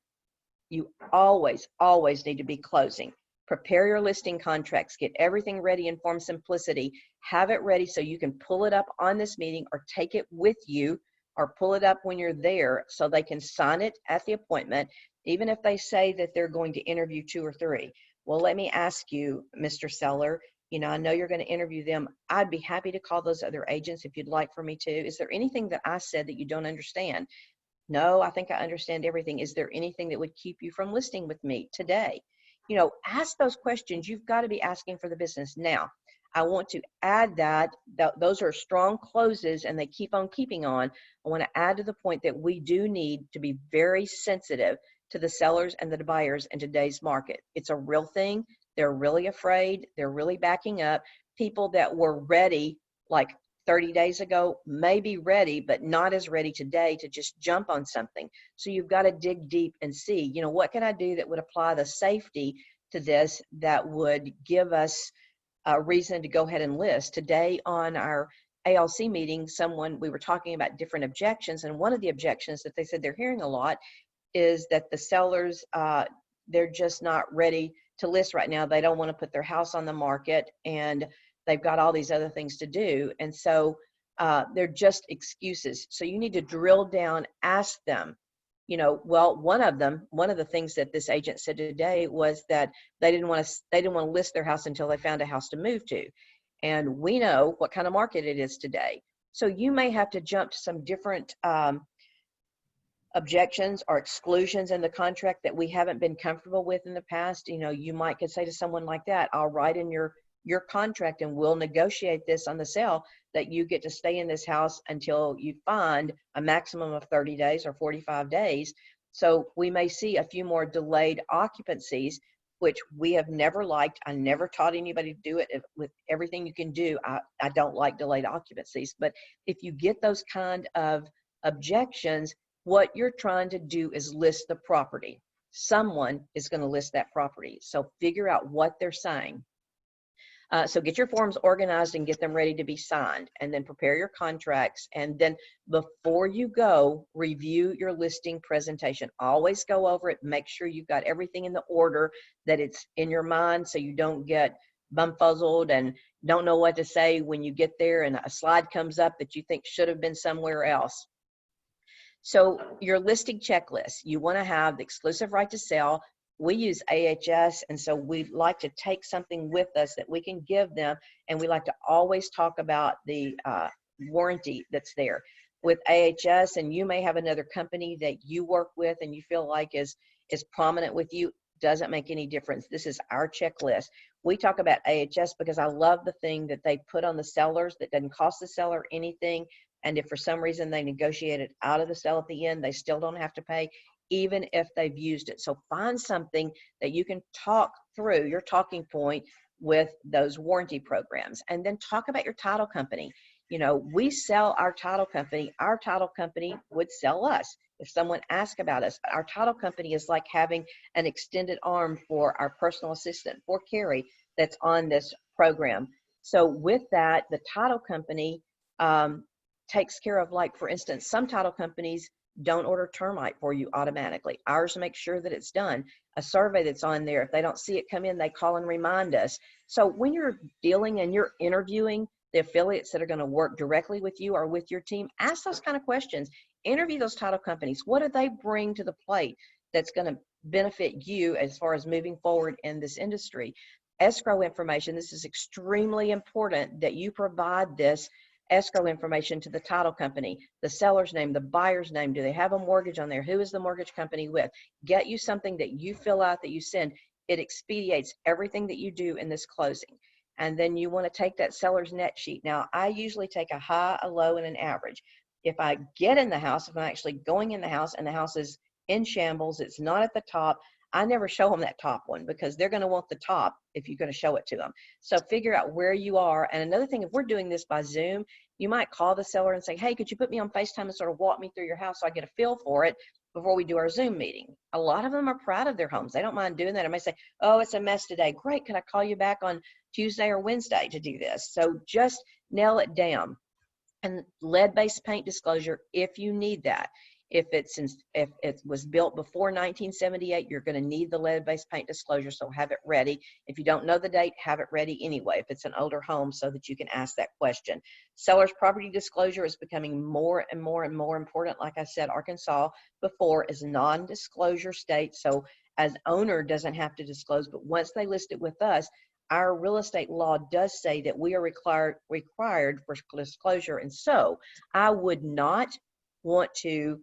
You always, always need to be closing. Prepare your listing contracts, get everything ready in form simplicity, have it ready so you can pull it up on this meeting or take it with you or pull it up when you're there so they can sign it at the appointment, even if they say that they're going to interview 2 or 3. Well, let me ask you, Mr. Seller, you know, I know you're going to interview them. I'd be happy to call those other agents if you'd like for me to. Is there anything that I said that you don't understand? No, I think I understand everything. Is there anything that would keep you from listing with me today? You know, ask those questions. You've got to be asking for the business. Now, I want to add that, those are strong closes and they keep on keeping on. I want to add to the point that we do need to be very sensitive to the sellers and the buyers in today's market. It's a real thing. They're really afraid. They're really backing up. People that were ready like 30 days ago may be ready, but not as ready today to just jump on something. So you've got to dig deep and see, you know, what can I do that would apply the safety to this that would give us a reason to go ahead and list. Today on our ALC meeting, we were talking about different objections, and one of the objections that they said they're hearing a lot is that the sellers, they're just not ready to list right now. They don't want to put their house on the market, and they've got all these other things to do. And so they're just excuses. So you need to drill down, ask them, you know, well, one of the things that this agent said today was that they didn't want to list their house until they found a house to move to. And we know what kind of market it is today. So you may have to jump to some different objections or exclusions in the contract that we haven't been comfortable with in the past. You know, you could say to someone like that, I'll write in your contract and we'll negotiate this on the sale that you get to stay in this house until you find a maximum of 30 days or 45 days. So we may see a few more delayed occupancies, which we have never liked. I never taught anybody to do it. With everything you can do, I don't like delayed occupancies. But if you get those kind of objections, what you're trying to do is list the property. Someone is going to list that property. So figure out what they're saying. So get your forms organized and get them ready to be signed, and then prepare your contracts. And then before you go, review your listing presentation. Always go over it. Make sure you've got everything in the order that it's in your mind, so you don't get bumfuzzled and don't know what to say when you get there and a slide comes up that you think should have been somewhere else. So your listing checklist, you want to have the exclusive right to sell. We use AHS, and so we like to take something with us that we can give them, and we like to always talk about the warranty that's there. With AHS, and you may have another company that you work with and you feel like is prominent with you, doesn't make any difference. This is our checklist. We talk about AHS because I love the thing that they put on the sellers that doesn't cost the seller anything, and if for some reason they negotiate it out of the sale at the end, they still don't have to pay, even if they've used it. So find something that you can talk through, your talking point with those warranty programs, and then talk about your title company. You know, we sell our title company would sell us if someone asked about us. But our title company is like having an extended arm for our personal assistant, for Carrie, that's on this program. So with that, the title company takes care of, like, for instance, some title companies don't order termite for you automatically. Ours make sure that it's done. A survey that's on there, if they don't see it come in, they call and remind us. So when you're dealing and you're interviewing the affiliates that are going to work directly with you or with your team, ask those kind of questions. Interview those title companies. What do they bring to the plate that's going to benefit you as far as moving forward in this industry? Escrow information. This is extremely important that you provide this escrow information to the title company, the seller's name, the buyer's name. Do they have a mortgage on there? Who is the mortgage company with? Get you something that you fill out, that you send. It expedites everything that you do in this closing. And then you want to take that seller's net sheet. Now, I usually take a high, a low, and an average. If I get in the house, if I'm actually going in the house and the house is in shambles, it's not at the top, I never show them that top one because they're going to want the top if you're going to show it to them. So figure out where you are. And another thing, if we're doing this by Zoom, you might call the seller and say, hey, could you put me on FaceTime and sort of walk me through your house so I get a feel for it before we do our Zoom meeting? A lot of them are proud of their homes. They don't mind doing that. I may say, oh, it's a mess today. Great. Can I call you back on Tuesday or Wednesday to do this? So just nail it down. And lead-based paint disclosure, if you need that. If it was built before 1978, you're going to need the lead-based paint disclosure, so have it ready. If you don't know the date, have it ready anyway if it's an older home so that you can ask that question. Seller's property disclosure is becoming more and more and more important. Like I said, Arkansas before is non-disclosure state, so as owner doesn't have to disclose, but once they list it with us, our real estate law does say that we are required for disclosure. And so I would not want to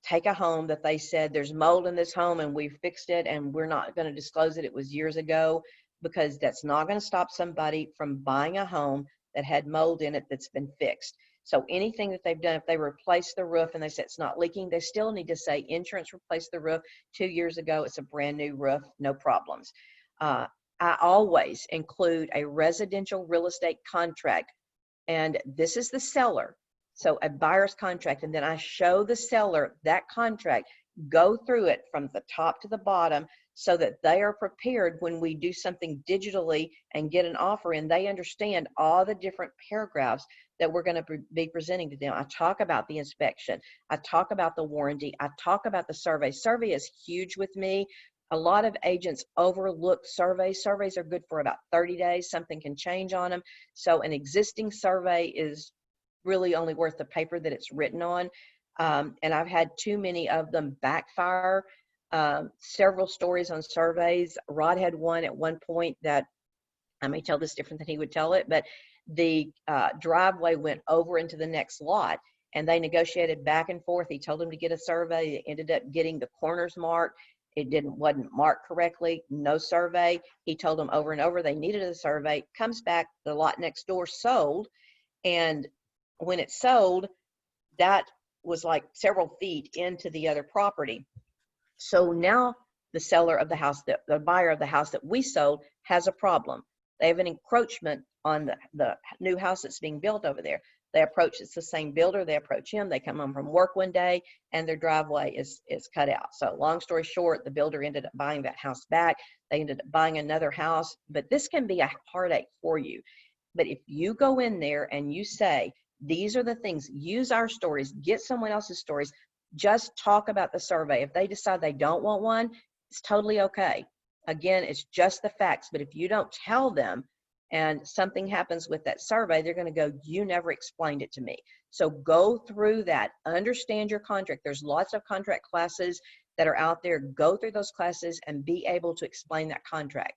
take a home that they said there's mold in this home and we fixed it and we're not going to disclose it. It was years ago. because that's not going to stop somebody from buying a home that had mold in it that's been fixed. So anything that they've done, if they replace the roof and they say it's not leaking, they still need to say insurance replaced the roof 2 years ago. It's a brand new roof, no problems. I always include a residential real estate contract, and this is the seller. So a buyer's contract, and then I show the seller that contract, go through it from the top to the bottom so that they are prepared when we do something digitally and get an offer in. They understand all the different paragraphs that we're going to be presenting to them. I talk about the inspection. I talk about the warranty. I talk about the survey. Survey is huge with me. A lot of agents overlook surveys. Surveys are good for about 30 days. Something can change on them. So an existing survey is really only worth the paper that it's written on. And I've had too many of them backfire. Several stories on surveys. Rod had one at one point that, I may tell this different than he would tell it, but the driveway went over into the next lot, and they negotiated back and forth. He told them to get a survey. They ended up getting the corners marked. It wasn't marked correctly, no survey. He told them over and over they needed a survey. Comes back, the lot next door sold, and when it sold, that was like several feet into the other property. So now the seller of the house, the buyer of the house that we sold, has a problem. They have an encroachment on the new house that's being built over there. They approach, it's the same builder, they approach him, they come home from work one day, and their driveway is cut out. So long story short, the builder ended up buying that house back. They ended up buying another house, but this can be a heartache for you. But if you go in there and you say, these are the things, use our stories, get someone else's stories, just talk about the survey. If they decide they don't want one, it's totally okay. Again, it's just the facts. But if you don't tell them and something happens with that survey, they're going to go, you never explained it to me. So go through that, understand your contract. There's lots of contract classes that are out there. Go through those classes and be able to explain that contract.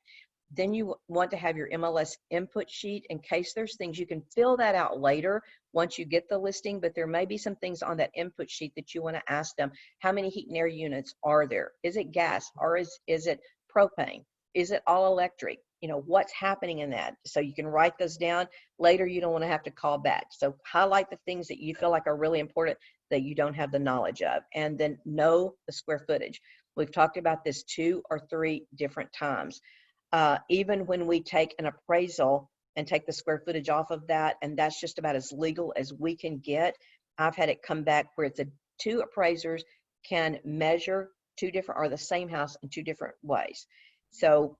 Then you want to have your MLS input sheet in case there's things. You can fill that out later once you get the listing, but there may be some things on that input sheet that you want to ask them. How many heat and air units are there? Is it gas, or is it propane? Is it all electric? You know, what's happening in that? So you can write those down. Later, you don't want to have to call back. So highlight the things that you feel like are really important that you don't have the knowledge of, and then know the square footage. We've talked about this 2 or 3 different times. Even when we take an appraisal and take the square footage off of that, and that's just about as legal as we can get. I've had it come back where it's 2 appraisers can measure 2 different, or the same house in 2 different ways. So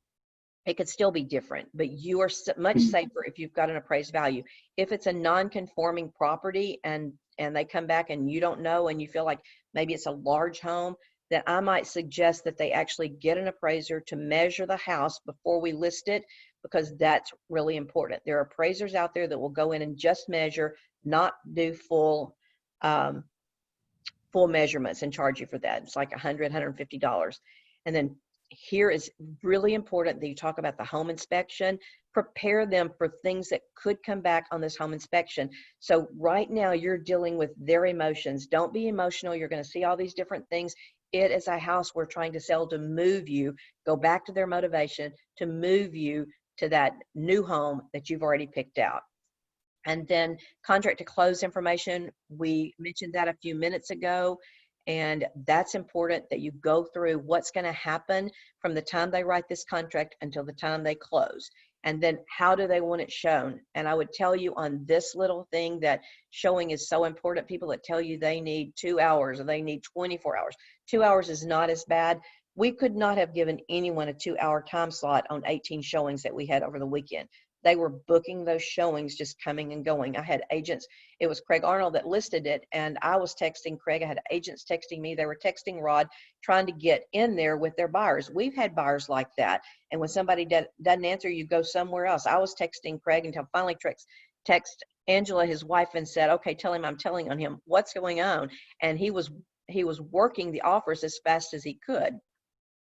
it could still be different, but you are much safer if you've got an appraised value. If it's a non-conforming property and they come back and you don't know, and you feel like maybe it's a large home, then I might suggest that they actually get an appraiser to measure the house before we list it, because that's really important. There are appraisers out there that will go in and just measure, not do full measurements and charge you for that. It's like $100, $150. And then here is really important that you talk about the home inspection. Prepare them for things that could come back on this home inspection. So right now you're dealing with their emotions. Don't be emotional. You're going to see all these different things. It is a house we're trying to sell to move you. Go back to their motivation to move you to that new home that you've already picked out. And then contract to close information, we mentioned that a few minutes ago, and that's important that you go through what's going to happen from the time they write this contract until the time they close. And then how do they want it shown? And I would tell you on this little thing that showing is so important. People that tell you they need 2 hours or they need 24 hours. 2 hours is not as bad. We could not have given anyone a 2-hour time slot on 18 showings that we had over the weekend. They were booking those showings, just coming and going. I had agents, it was Craig Arnold that listed it, and I was texting Craig. I had agents texting me. They were texting Rod, trying to get in there with their buyers. We've had buyers like that. And when somebody doesn't answer, you go somewhere else. I was texting Craig until finally text Angela, his wife, and said, okay, tell him I'm telling on him. What's going on? And he was working the offers as fast as he could.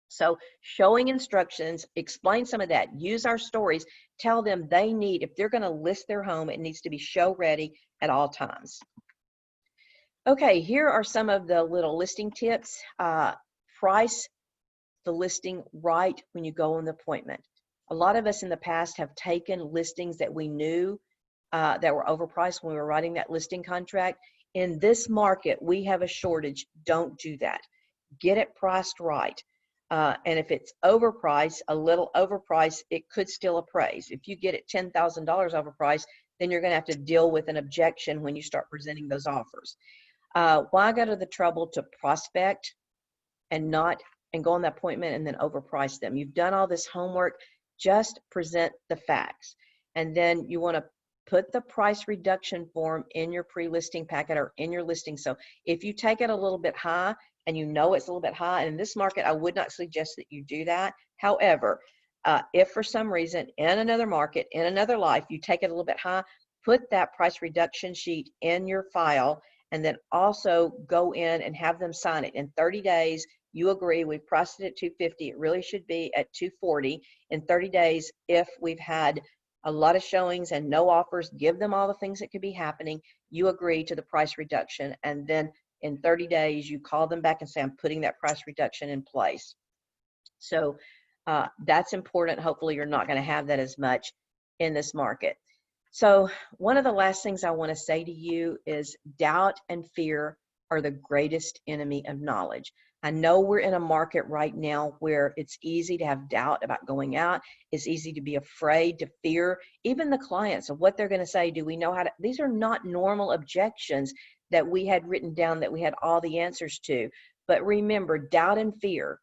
So showing instructions, explain some of that, use our stories, tell them they need, if they're going to list their home, it needs to be show ready at all times. Okay, here are some of the little listing tips. Price the listing right when you go on the appointment. A lot of us in the past have taken listings that we knew that were overpriced when we were writing that listing contract. In this market, we have a shortage. Don't do that. Get it priced right. And if it's overpriced, a little overpriced, it could still appraise. If you get it $10,000 overpriced, then you're going to have to deal with an objection when you start presenting those offers. Why go to the trouble to prospect and go on that appointment and then overprice them? You've done all this homework. Just present the facts. And then you want to put the price reduction form in your pre-listing packet or in your listing. So if you take it a little bit high and you know it's a little bit high, and in this market, I would not suggest that you do that. However, if for some reason in another market, in another life, you take it a little bit high, put that price reduction sheet in your file, and then also go in and have them sign it. In 30 days, you agree, we've priced it at $250, it really should be at $240. In 30 days, if we've had a lot of showings and no offers, give them all the things that could be happening, you agree to the price reduction, and then in 30 days, you call them back and say, I'm putting that price reduction in place. So that's important. Hopefully you're not going to have that as much in this market. So one of the last things I want to say to you is doubt and fear are the greatest enemy of knowledge. I know we're in a market right now where it's easy to have doubt about going out. It's easy to be afraid, to fear, even the clients of what they're going to say. Do we know how to? These are not normal objections that we had written down that we had all the answers to. But remember, doubt and fear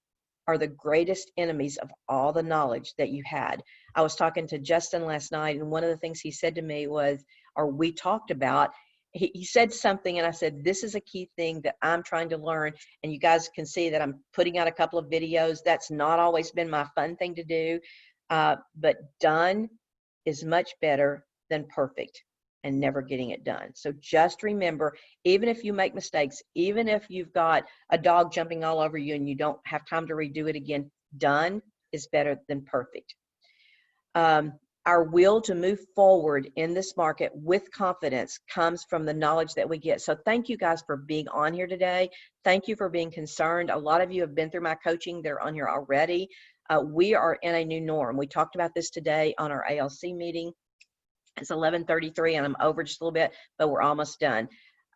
are the greatest enemies of all the knowledge that you had. I was talking to Justin last night, and one of the things he said to me was, or we talked about, he said something, and I said, this is a key thing that I'm trying to learn. And you guys can see that I'm putting out a couple of videos. That's not always been my fun thing to do, but done is much better than perfect and never getting it done. So just remember, even if you make mistakes, even if you've got a dog jumping all over you and you don't have time to redo it again, done is better than perfect. Our will to move forward in this market with confidence comes from the knowledge that we get. So thank you guys for being on here today. Thank you for being concerned. A lot of you have been through my coaching. They're on here already. We are in a new norm. We talked about this today on our ALC meeting. It's 11:33 and I'm over just a little bit, but we're almost done.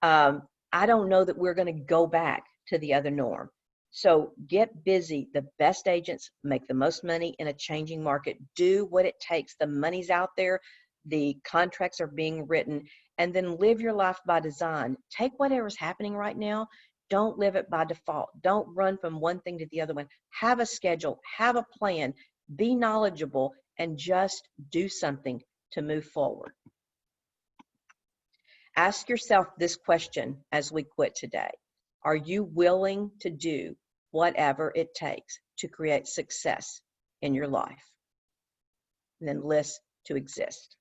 I don't know that we're going to go back to the other norm. So get busy. The best agents make the most money in a changing market. Do what it takes. The money's out there. The contracts are being written. And then live your life by design. Take whatever's happening right now. Don't live it by default. Don't run from one thing to the other one. Have a schedule. Have a plan. Be knowledgeable and just do something to move forward. Ask yourself this question as we quit today. Are you willing to do whatever it takes to create success in your life? And then list to exist.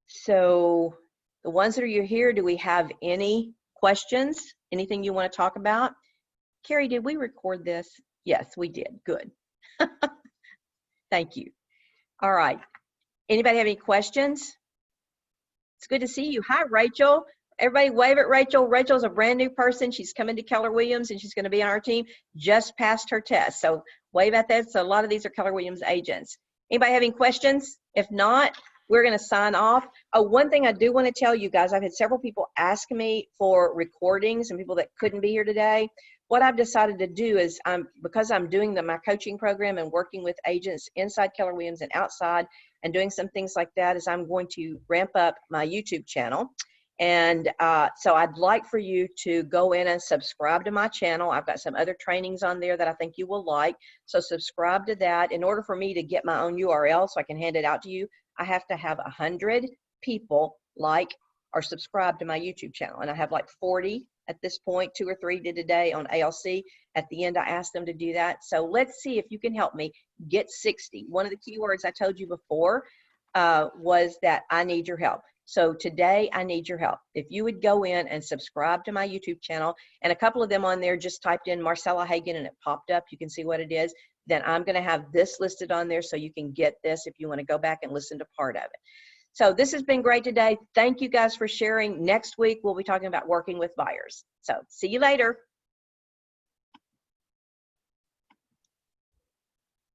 So the ones that are here, do we have any questions? Anything you want to talk about? Carrie, did we record this? Yes, we did. Good. Thank you. All right. Anybody have any questions? It's good to see you. Hi, Rachel. Everybody wave at Rachel. Rachel's a brand new person. She's coming to Keller Williams and she's going to be on our team. Just passed her test. So wave at that. So a lot of these are Keller Williams agents. Anybody have any questions? If not, we're going to sign off. Oh, one thing I do want to tell you guys, I've had several people ask me for recordings and people that couldn't be here today. What I've decided to do is, because I'm doing my coaching program and working with agents inside Keller Williams and outside and doing some things like that, is I'm going to ramp up my YouTube channel. And so I'd like for you to go in and subscribe to my channel. I've got some other trainings on there that I think you will like. So subscribe to that. In order for me to get my own URL so I can hand it out to you, I have to have 100 people like or subscribe to my YouTube channel. And I have like 40 at this point. 2 or 3 did today on ALC. At the end, I asked them to do that. So let's see if you can help me get 60. One of the keywords I told you before was that I need your help. So today, I need your help. If you would go in and subscribe to my YouTube channel, and a couple of them on there just typed in Marcella Hagen and it popped up, you can see what it is, then I'm going to have this listed on there so you can get this if you want to go back and listen to part of it. So this has been great today. Thank you guys for sharing. Next week, we'll be talking about working with buyers. So see you later.